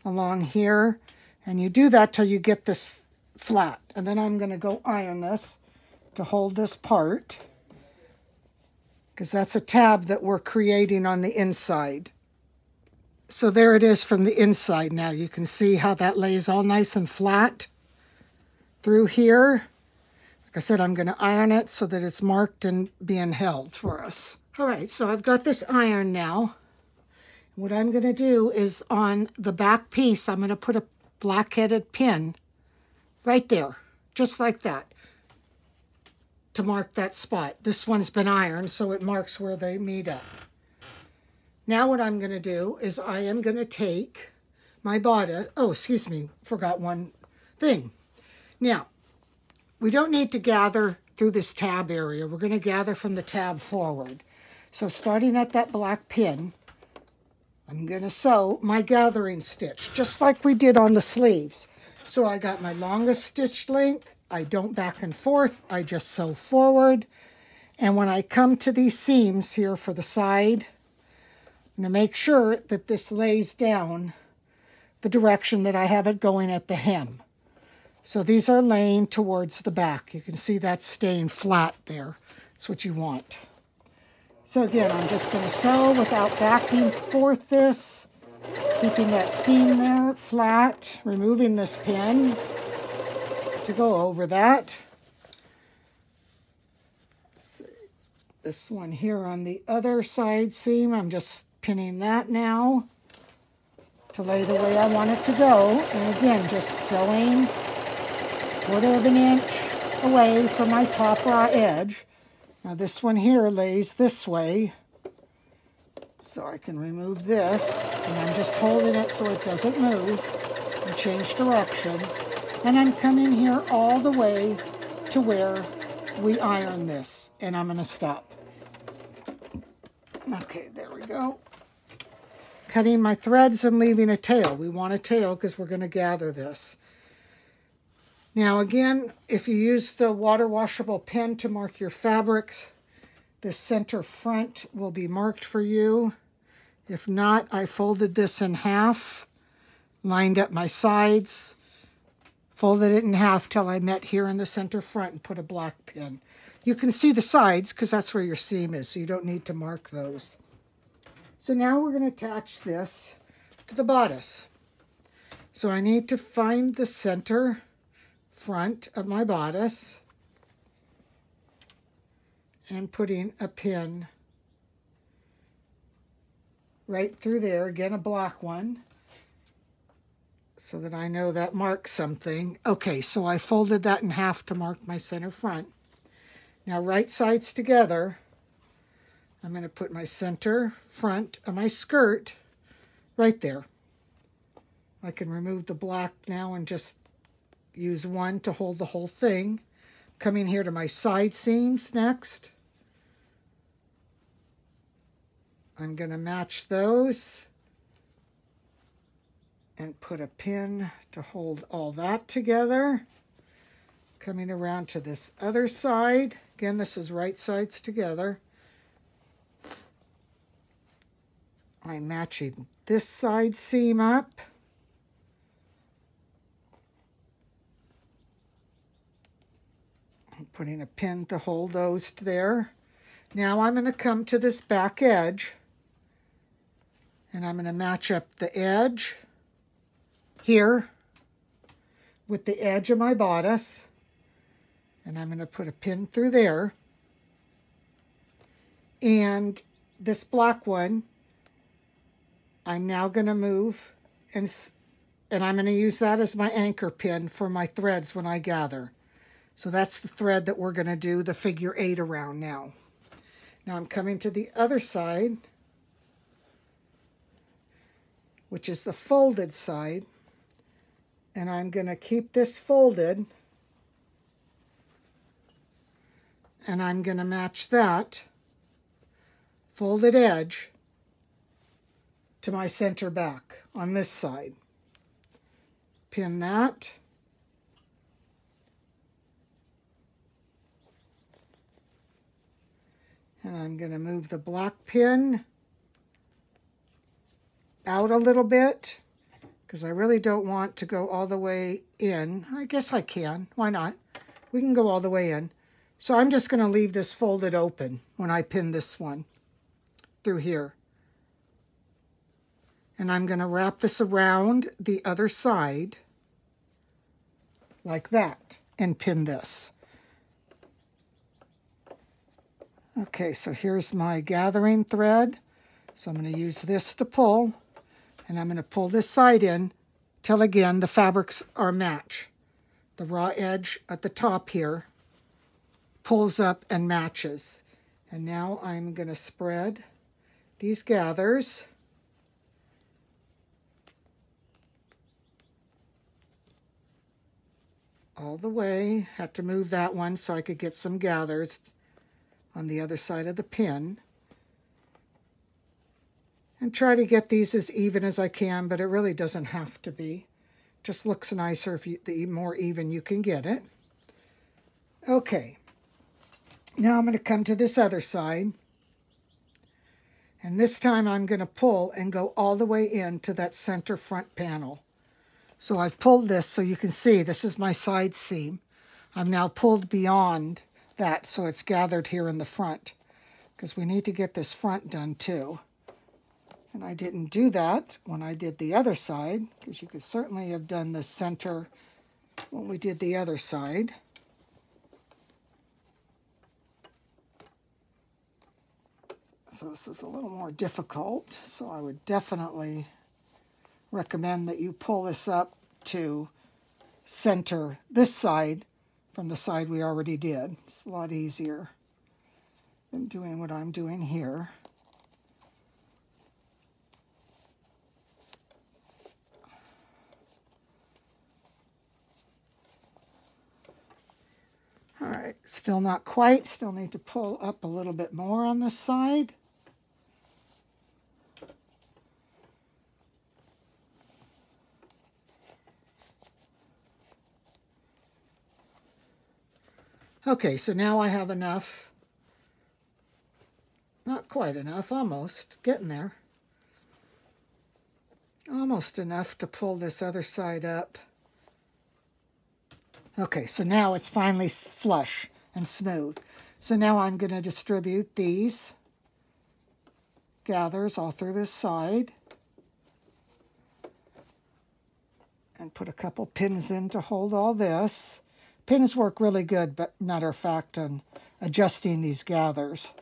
along here. And you do that till you get this flat. And then I'm going to go iron this to hold this part, because that's a tab that we're creating on the inside. So there it is from the inside now. You can see how that lays all nice and flat through here. Like I said, I'm going to iron it so that it's marked and being held for us. All right, so I've got this iron now. What I'm going to do is on the back piece, I'm going to put a black-headed pin right there, just like that, to mark that spot. This one's been ironed, so it marks where they meet up. Now what I'm going to do is I am going to take my bodice. Oh, excuse me, forgot one thing. Now, we don't need to gather through this tab area. We're going to gather from the tab forward. So starting at that black pin, I'm going to sew my gathering stitch, just like we did on the sleeves. So I got my longest stitch length. I don't back and forth. I just sew forward. And when I come to these seams here for the side, I'm going to make sure that this lays down the direction that I have it going at the hem. So these are laying towards the back. You can see that's staying flat there. That's what you want. So again, I'm just going to sew without backing forth this, keeping that seam there flat, removing this pin to go over that. This one here on the other side seam, I'm just pinning that now to lay the way I want it to go. And again, just sewing 1/4 of an inch away from my top raw edge. Now this one here lays this way, so I can remove this, and I'm just holding it so it doesn't move and change direction. And I'm coming here all the way to where we iron this, and I'm going to stop. Okay, there we go. Cutting my threads and leaving a tail. We want a tail because we're going to gather this. Now again, if you use the water washable pen to mark your fabrics, the center front will be marked for you. If not, I folded this in half, lined up my sides, folded it in half till I met here in the center front and put a black pin. You can see the sides because that's where your seam is, so you don't need to mark those. So now we're going to attach this to the bodice. So I need to find the center front of my bodice and putting a pin right through there, again a black one, so that I know that marks something. Okay, so I folded that in half to mark my center front. Now right sides together, I'm going to put my center front of my skirt right there. I can remove the black now and just use one to hold the whole thing. Coming here to my side seams next. I'm going to match those and put a pin to hold all that together. Coming around to this other side. Again, this is right sides together. I'm matching this side seam up. I'm putting a pin to hold those there. Now I'm going to come to this back edge, and I'm going to match up the edge here with the edge of my bodice, and I'm going to put a pin through there. And this black one, I'm now going to move, and I'm going to use that as my anchor pin for my threads when I gather. So that's the thread that we're going to do the figure 8 around now. Now I'm coming to the other side, which is the folded side, and I'm going to keep this folded, and I'm going to match that folded edge to my center back on this side. Pin that. And I'm going to move the black pin out a little bit because I really don't want to go all the way in. I guess I can. Why not? We can go all the way in. So I'm just going to leave this folded open when I pin this one through here. And I'm going to wrap this around the other side like that and pin this. Okay, so here's my gathering thread. So I'm going to use this to pull, and I'm going to pull this side in till again the fabrics are matched. The raw edge at the top here pulls up and matches. And now I'm going to spread these gathers all the way. Had to move that one so I could get some gathers on the other side of the pin. And try to get these as even as I can, but it really doesn't have to be. Just looks nicer if the more even you can get it. Okay. Now I'm going to come to this other side. And this time I'm going to pull and go all the way into that center front panel. So I've pulled this so you can see this is my side seam. I'm now pulled beyond that so it's gathered here in the front because we need to get this front done too. And I didn't do that when I did the other side because you could certainly have done the center when we did the other side. So this is a little more difficult, so I would definitely recommend that you pull this up to center this side from the side we already did. It's a lot easier than doing what I'm doing here. All right, still not quite. Still need to pull up a little bit more on this side. Okay, so now I have enough, not quite enough, almost, getting there. Almost enough to pull this other side up. Okay, so now it's finally flush and smooth. So now I'm going to distribute these gathers all through this side. And put a couple pins in to hold all this. Pins work really good, but matter of fact, on adjusting these gathers.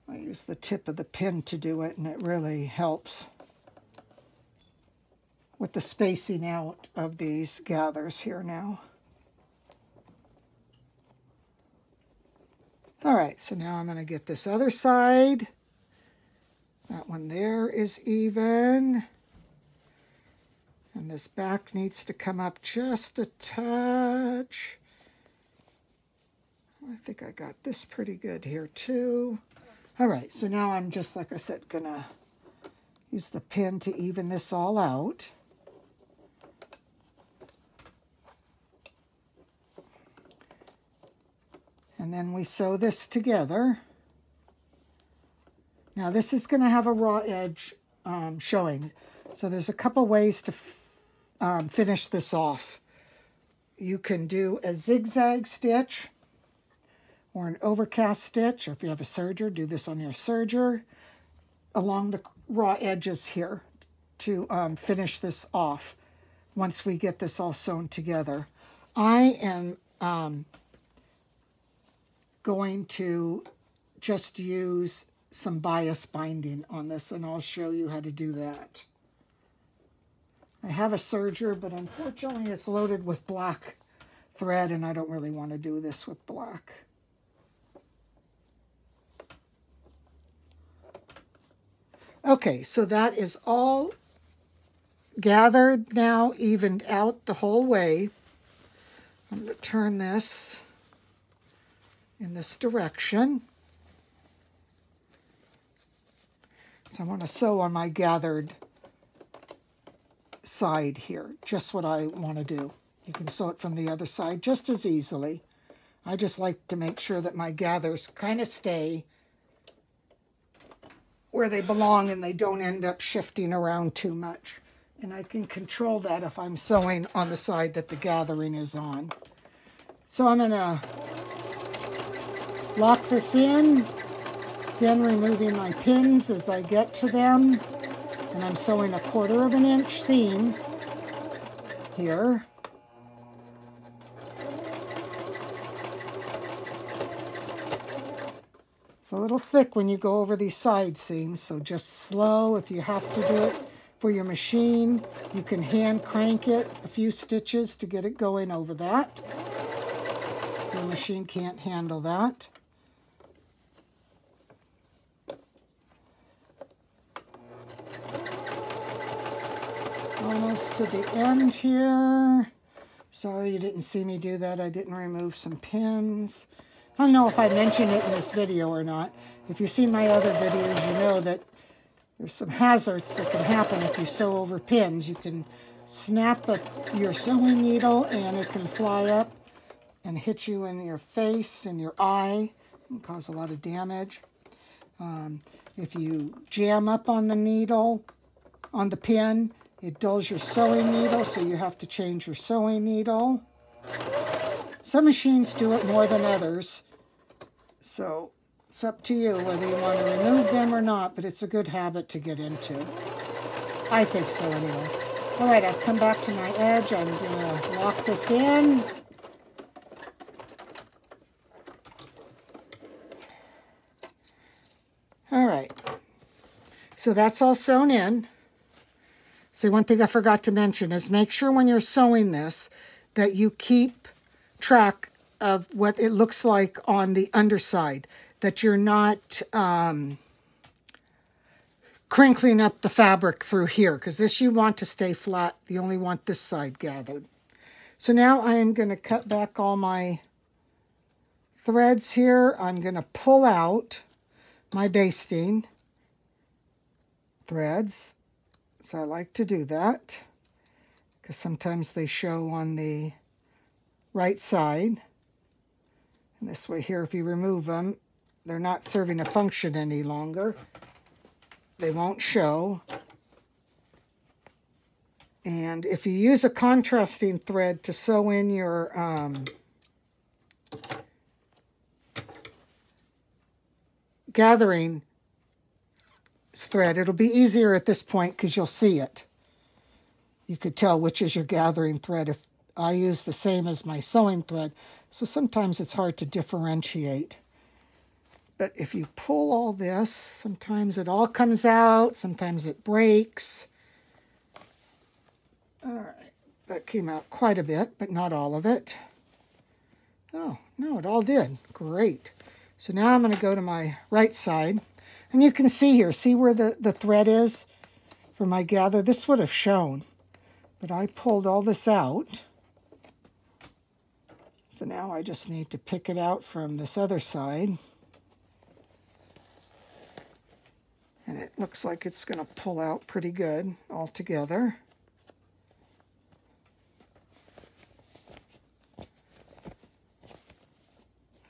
I use the tip of the pin to do it, and it really helps with the spacing out of these gathers here now. All right, so now I'm going to get this other side. That one there is even. And this back needs to come up just a touch. I think I got this pretty good here too. All right, so now I'm just, like I said, gonna use the pin to even this all out. And then we sew this together. Now this is going to have a raw edge showing. So there's a couple ways to finish this off. You can do a zigzag stitch or an overcast stitch, or if you have a serger, do this on your serger along the raw edges here to finish this off once we get this all sewn together. I am going to just use some bias binding on this, and I'll show you how to do that. I have a serger, but unfortunately it's loaded with black thread, and I don't really want to do this with black. Okay, so that is all gathered now, evened out the whole way. I'm going to turn this in this direction. So I want to sew on my gathered side here, just what I want to do. You can sew it from the other side just as easily. I just like to make sure that my gathers kind of stay where they belong and they don't end up shifting around too much. And I can control that if I'm sewing on the side that the gathering is on. So I'm going to lock this in, again removing my pins as I get to them. And I'm sewing 1/4 of an inch seam here. It's a little thick when you go over these side seams, so just slow. If you have to do it for your machine, you can hand crank it a few stitches to get it going over that. Your machine can't handle that. Almost to the end here. Sorry you didn't see me do that. I didn't remove some pins. I don't know if I mentioned it in this video or not. If you've seen my other videos, you know that there's some hazards that can happen if you sew over pins. You can snap your sewing needle and it can fly up and hit you in your face and your eye and cause a lot of damage. If you jam up on the needle, on the pin, it dulls your sewing needle, so you have to change your sewing needle. Some machines do it more than others, so it's up to you whether you want to remove them or not, but it's a good habit to get into. I think so anyway. All right, I've come back to my edge. I'm going to lock this in. All right, so that's all sewn in. So one thing I forgot to mention is make sure when you're sewing this that you keep track of what it looks like on the underside, that you're not crinkling up the fabric through here, because this you want to stay flat. You only want this side gathered. So now I am going to cut back all my threads here. I'm going to pull out my basting threads. So I like to do that because sometimes they show on the right side. And this way here, if you remove them, they're not serving a function any longer. They won't show. And if you use a contrasting thread to sew in your gathering thread, it'll be easier at this point because you'll see it. You could tell which is your gathering thread. If I use the same as my sewing thread, so sometimes it's hard to differentiate. But if you pull all this, sometimes it all comes out, sometimes it breaks. All right, that came out quite a bit, but not all of it. Oh, no, it all did. Great. So now I'm going to go to my right side. And you can see here, see where the thread is for my gather? This would have shown, but I pulled all this out. So now I just need to pick it out from this other side. And it looks like it's going to pull out pretty good all together.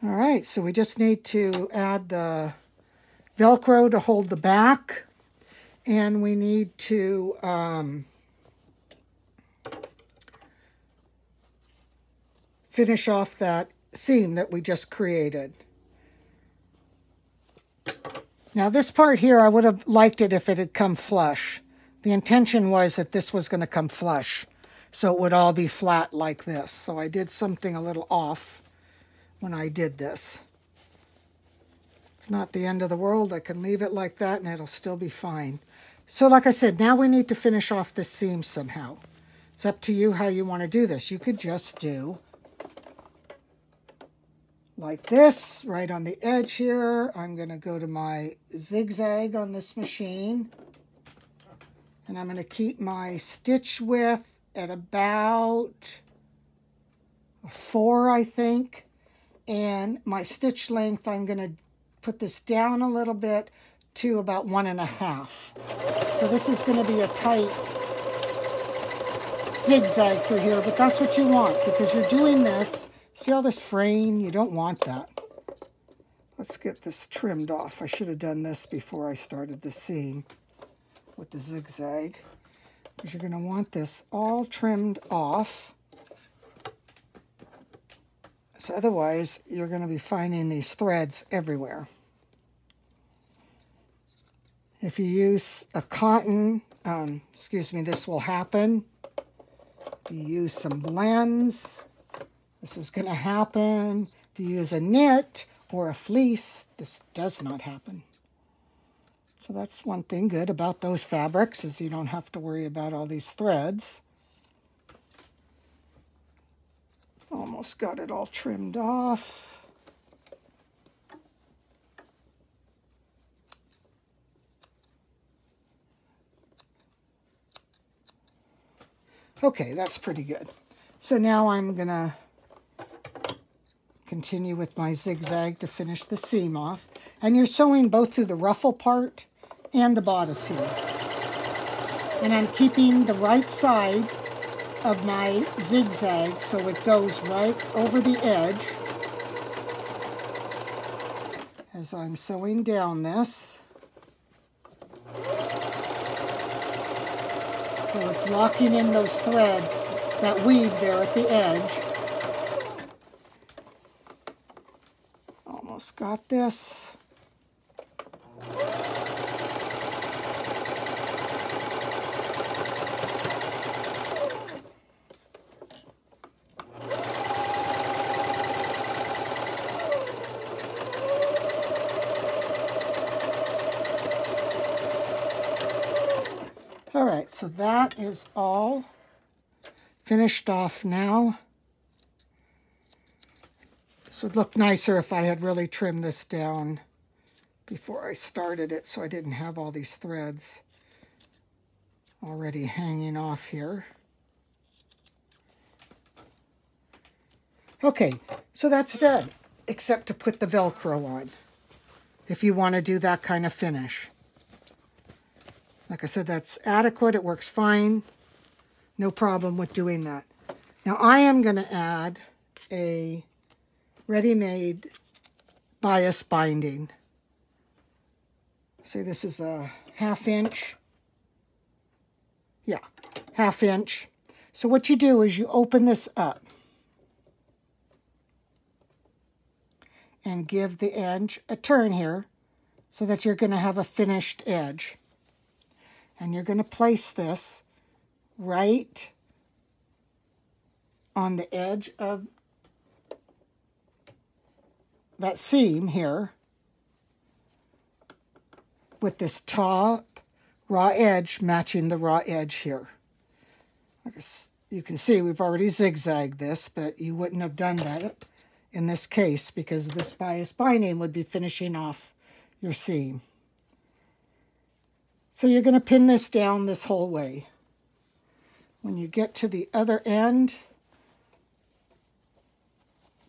All right, so we just need to add the Velcro to hold the back, and we need to finish off that seam that we just created. Now this part here, I would have liked it if it had come flush. The intention was that this was going to come flush, so it would all be flat like this. So I did something a little off when I did this. It's not the end of the world. I can leave it like that and it'll still be fine. So like I said, now we need to finish off this seam somehow. It's up to you how you want to do this. You could just do like this, right on the edge here. I'm going to go to my zigzag on this machine. And I'm going to keep my stitch width at about 4, I think. And my stitch length, I'm going to put this down a little bit to about 1.5. So this is going to be a tight zigzag through here, but that's what you want because you're doing this. See all this fraying? You don't want that. Let's get this trimmed off. I should have done this before I started the seam with the zigzag, because you're going to want this all trimmed off. So otherwise, you're going to be finding these threads everywhere. If you use a cotton, this will happen. If you use some blends, this is going to happen. If you use a knit or a fleece, this does not happen. So that's one thing good about those fabrics, is you don't have to worry about all these threads. Almost got it all trimmed off. Okay, that's pretty good. So now I'm going to continue with my zigzag to finish the seam off. And you're sewing both through the ruffle part and the bodice here. And I'm keeping the right side of my zigzag so it goes right over the edge as I'm sewing down this. So it's locking in those threads that weave there at the edge. Almost got this. All right, so that is all finished off now. This would look nicer if I had really trimmed this down before I started it, so I didn't have all these threads already hanging off here. Okay, so that's done, except to put the Velcro on, if you want to do that kind of finish. Like I said, that's adequate. It works fine. No problem with doing that. Now I am going to add a ready-made bias binding. Say this is a 1/2 inch. Yeah, 1/2 inch. So what you do is you open this up and give the edge a turn here so that you're going to have a finished edge. And you're going to place this right on the edge of that seam here with this top raw edge matching the raw edge here. You can see we've already zigzagged this, but you wouldn't have done that in this case because this bias binding would be finishing off your seam. So you're going to pin this down this whole way. When you get to the other end,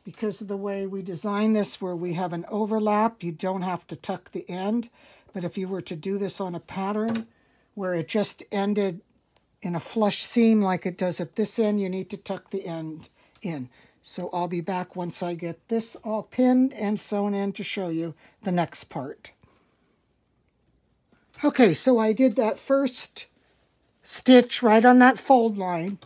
because of the way we design this where we have an overlap, you don't have to tuck the end, But if you were to do this on a pattern where it just ended in a flush seam like it does at this end, you need to tuck the end in. So I'll be back once I get this all pinned and sewn in to show you the next part. Okay, so I did that first stitch right on that fold line.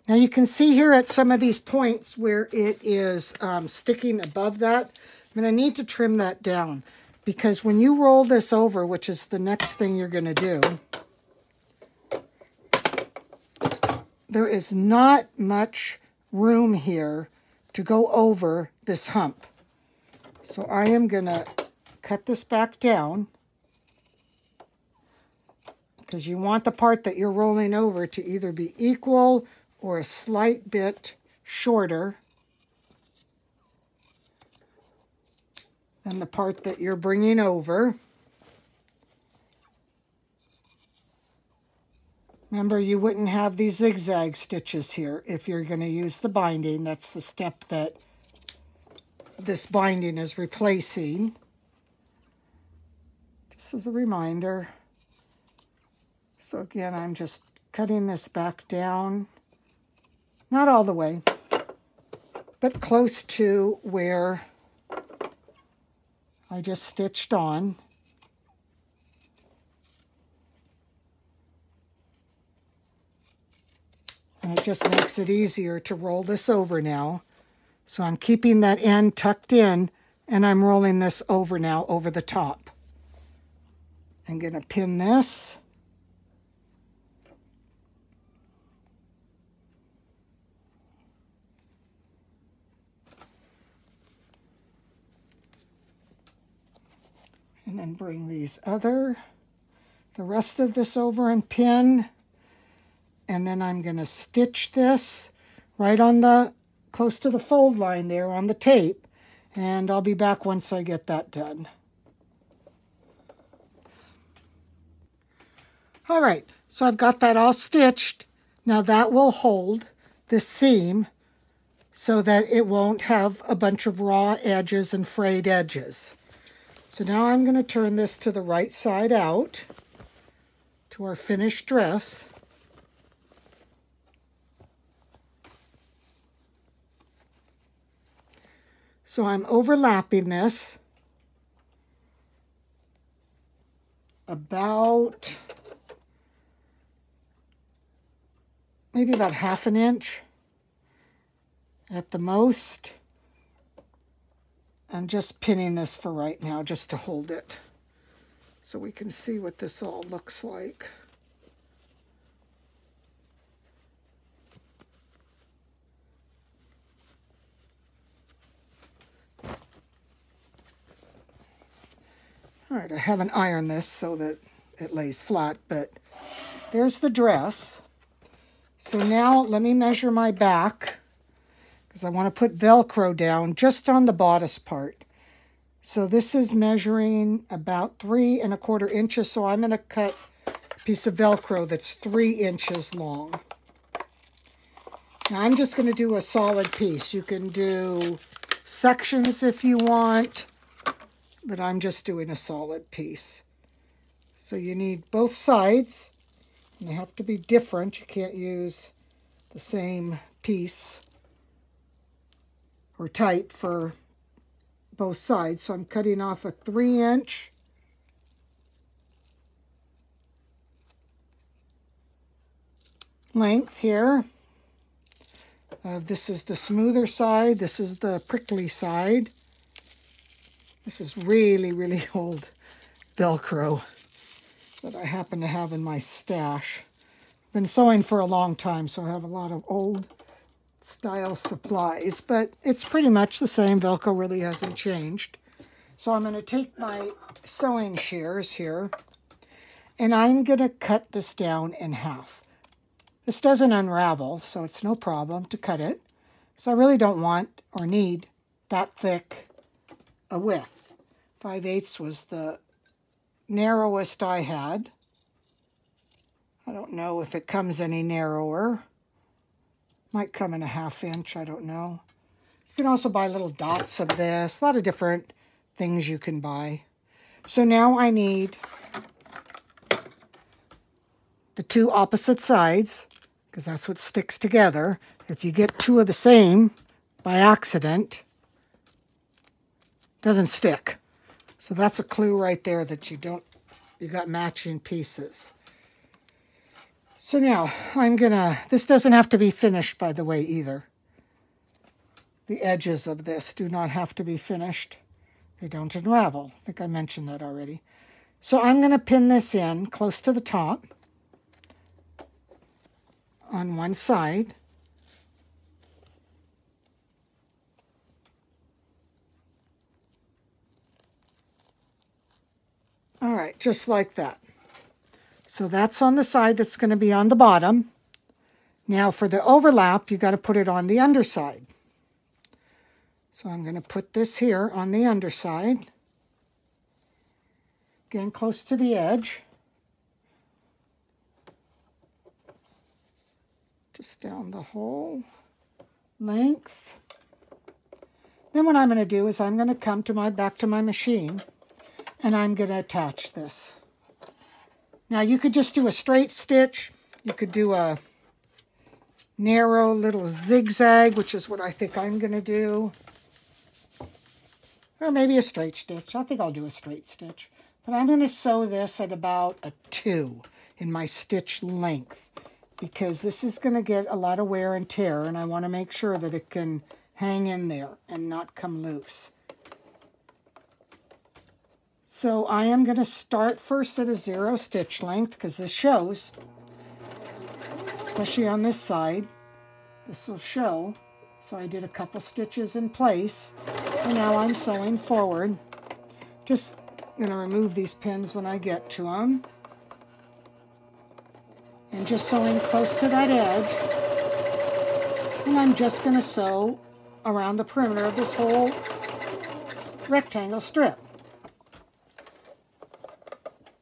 Now you can see here at some of these points where it is sticking above that. I'm going to need to trim that down because when you roll this over, which is the next thing you're going to do, there is not much room here to go over this hump. So I am going to cut this back down because you want the part that you're rolling over to either be equal or a slight bit shorter than the part that you're bringing over. Remember, you wouldn't have these zigzag stitches here if you're going to use the binding. That's the step that this binding is replacing. Just as a reminder. So again, I'm just cutting this back down. Not all the way, but close to where I just stitched on. And it just makes it easier to roll this over now. So I'm keeping that end tucked in, and I'm rolling this over now over the top. I'm going to pin this. And then bring the rest of this over and pin. And then I'm going to stitch this right on the, close to the fold line there on the tape. And I'll be back once I get that done. All right, so I've got that all stitched. Now that will hold this seam so that it won't have a bunch of raw edges and frayed edges. So now I'm going to turn this to the right side out to our finished dress. So I'm overlapping this about maybe about 1/2 inch at the most. And just pinning this for right now just to hold it so we can see what this all looks like. All right, I haven't ironed this so that it lays flat, but there's the dress. So now let me measure my back, because I want to put Velcro down just on the bodice part. So this is measuring about 3 1/4 inches, so I'm going to cut a piece of Velcro that's 3 inches long. Now I'm just going to do a solid piece. You can do sections if you want, but I'm just doing a solid piece. So you need both sides, and they have to be different. You can't use the same piece or type for both sides. So I'm cutting off a 3 inch length here. This is the smoother side. This is the prickly side. This is really, really old Velcro that I happen to have in my stash. Been sewing for a long time, so I have a lot of old style supplies, but it's pretty much the same. Velcro really hasn't changed. So I'm going to take my sewing shears here, and I'm going to cut this down in half. This doesn't unravel, so it's no problem to cut it. So I really don't want or need that thick a width. 5/8 was the narrowest I had. I don't know if it comes any narrower. Might come in a 1/2 inch, I don't know. You can also buy little dots of this, a lot of different things you can buy. So now I need the two opposite sides, because that's what sticks together. If you get two of the same by accident, it doesn't stick. So that's a clue right there that you got matching pieces. So now this doesn't have to be finished, by the way, either. The edges of this do not have to be finished. They don't unravel. I think I mentioned that already. So I'm going to pin this in close to the top on one side. All right, just like that. So that's on the side that's going to be on the bottom. Now for the overlap, you got to put it on the underside. So I'm going to put this here on the underside. Again, close to the edge. Just down the whole length. Then what I'm going to do is I'm going to come back to my machine, and I'm going to attach this. Now you could just do a straight stitch. You could do a narrow little zigzag, which is what I think I'm going to do. Or maybe a straight stitch. I think I'll do a straight stitch. But I'm going to sew this at about a 2 in my stitch length, because this is going to get a lot of wear and tear, and I want to make sure that it can hang in there and not come loose. So I am going to start first at a 0 stitch length, because this shows, especially on this side, this will show. So I did a couple stitches in place, and now I'm sewing forward. Just going to remove these pins when I get to them. And just sewing close to that edge. And I'm just going to sew around the perimeter of this whole rectangle strip.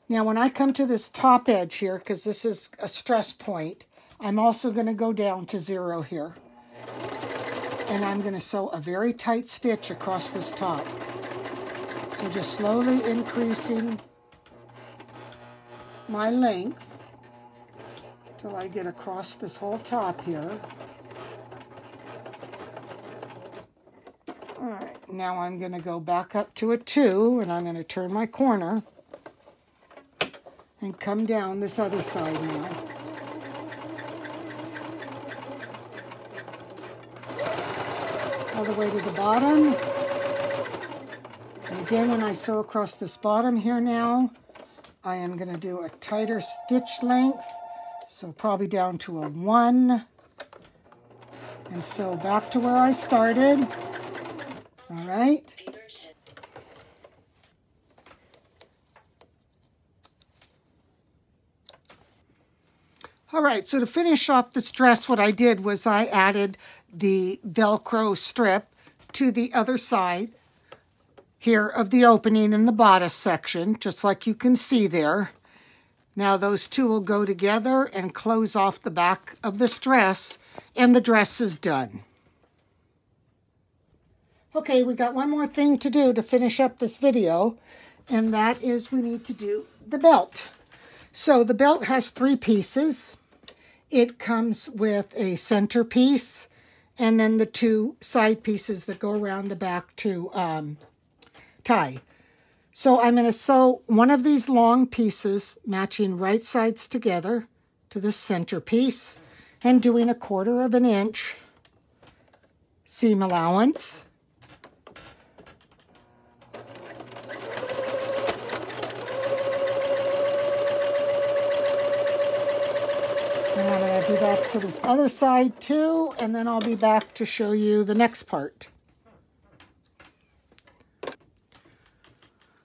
Now when I come to this top edge here, because this is a stress point, I'm also going to go down to 0 here. And I'm going to sew a very tight stitch across this top. So just slowly increasing my length till I get across this whole top here. All right, now I'm going to go back up to a 2, and I'm going to turn my corner and come down this other side now. All the way to the bottom. And again, when I sew across this bottom here now, I am going to do a tighter stitch length, so probably down to a 1, and sew back to where I started. All right. All right, so to finish off this dress, what I did was I added the Velcro strip to the other side here of the opening in the bodice section, just like you can see there. Now those two will go together and close off the back of this dress, and the dress is done. Okay, we got one more thing to do to finish up this video, and that is we need to do the belt. So the belt has 3 pieces. It comes with a center piece and then the 2 side pieces that go around the back to tie. So I'm going to sew one of these long pieces matching right sides together to the center piece and doing 1/4 inch seam allowance. And I'm going to do that to this other side too, and then I'll be back to show you the next part.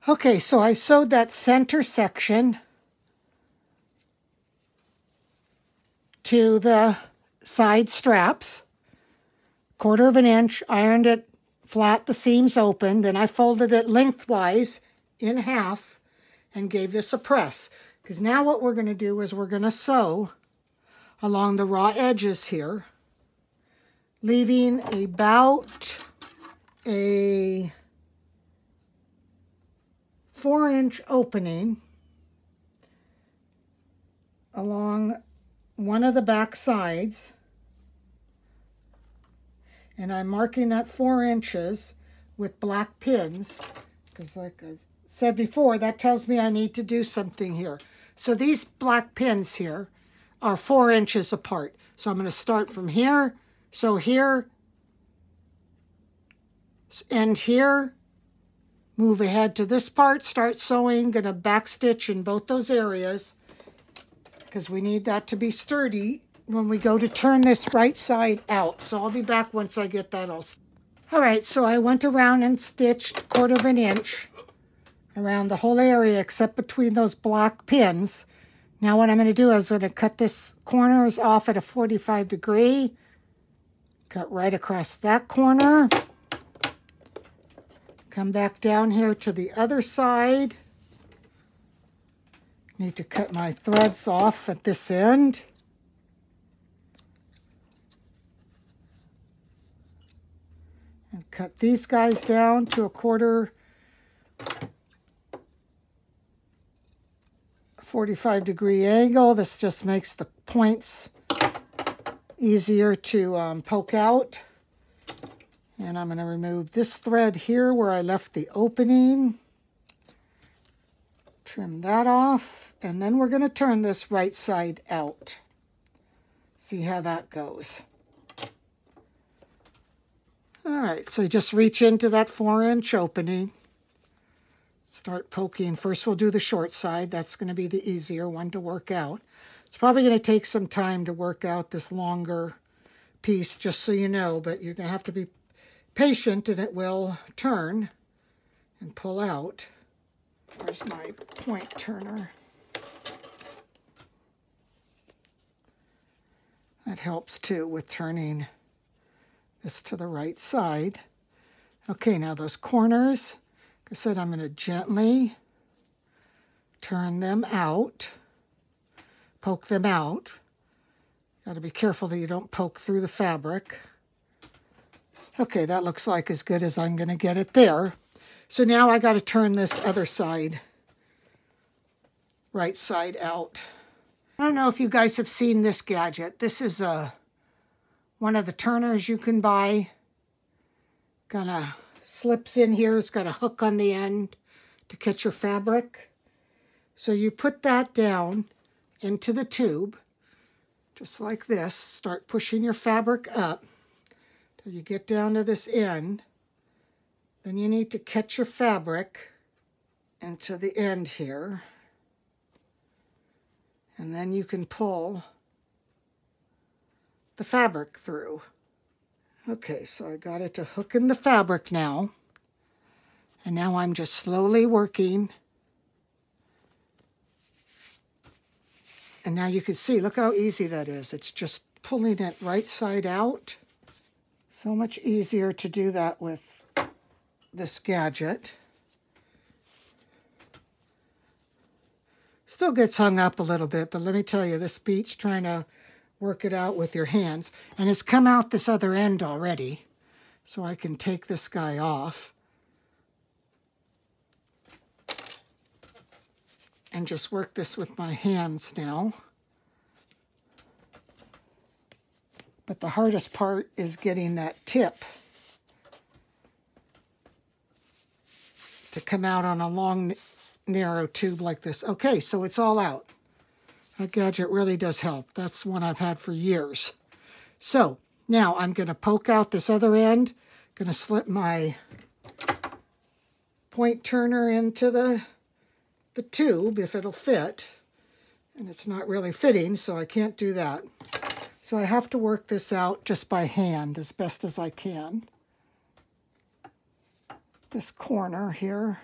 Okay, so I sewed that center section to the side straps, 1/4 inch, ironed it flat, the seams open, then I folded it lengthwise in half and gave this a press. Because now what we're going to do is we're going to sew along the raw edges here, leaving about a 4-inch opening along one of the back sides, and I'm marking that 4 inches with black pins because, like I said before, that tells me I need to do something here. So these black pins here are 4 inches apart. So I'm going to start from here. So here, end here, move ahead to this part, start sewing, going to backstitch in both those areas because we need that to be sturdy when we go to turn this right side out. So I'll be back once I get that all. All right, so I went around and stitched 1/4 inch around the whole area except between those black pins. Now what I'm going to do is I'm going to cut this corners off at a 45 degree, cut right across that corner, come back down here to the other side. Need to cut my threads off at this end. And cut these guys down to a 45 degree angle. This just makes the points easier to poke out. And I'm going to remove this thread here where I left the opening. Trim that off. And then we're going to turn this right side out. See how that goes. All right, so just reach into that 4-inch opening. Start poking. First we'll do the short side. That's going to be the easier one to work out. It's probably going to take some time to work out this longer piece, just so you know, but you're going to have to be patient and it will turn and pull out. Where's my point turner? That helps too with turning this to the right side. Okay, now those corners, like I said, I'm going to gently turn them out, poke them out. Got to be careful that you don't poke through the fabric. Okay, that looks like as good as I'm going to get it there. So now I got to turn this other side, right side out. I don't know if you guys have seen this gadget. This is one of the turners you can buy. Kind of slips in here. It's got a hook on the end to catch your fabric. So you put that down into the tube, just like this. Start pushing your fabric up till you get down to this end. Then you need to catch your fabric into the end here. And then you can pull the fabric through. Okay, so I got it to hook in the fabric now. And now I'm just slowly working. And now you can see, look how easy that is. It's just pulling it right side out. So much easier to do that with this gadget. Still gets hung up a little bit, but let me tell you, this beats trying to work it out with your hands. And it's come out this other end already, so I can take this guy off and just work this with my hands now. But the hardest part is getting that tip to come out on a long, narrow tube like this. Okay, so it's all out. That gadget really does help. That's one I've had for years. So now I'm going to poke out this other end. Going to slip my point turner into the tube if it'll fit. And it's not really fitting, so I can't do that. So I have to work this out just by hand as best as I can. This corner here.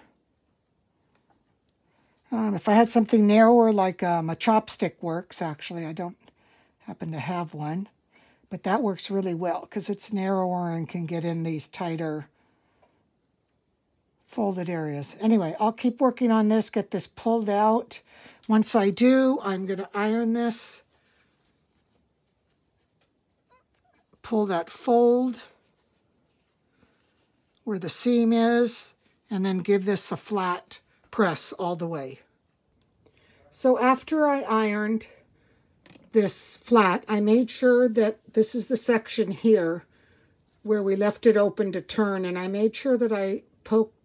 If I had something narrower like a chopstick works, actually, I don't happen to have one, but that works really well because it's narrower and can get in these tighter folded areas. Anyway, I'll keep working on this, get this pulled out. Once I do, I'm going to iron this, pull that fold where the seam is, and then give this a flat press all the way. So after I ironed this flat, I made sure that this is the section here where we left it open to turn, and I made sure that I poked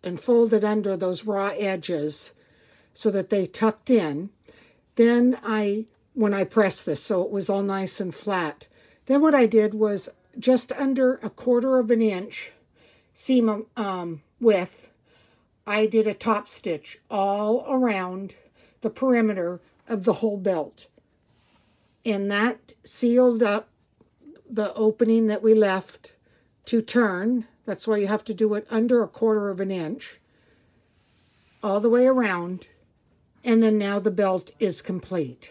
and folded under those raw edges so that they tucked in. Then when I pressed this, so it was all nice and flat, then what I did was just under 1/4 of an inch seam width, I did a top stitch all around the perimeter of the whole belt. And that sealed up the opening that we left to turn. That's why you have to do it under 1/4 of an inch all the way around. And then now the belt is complete.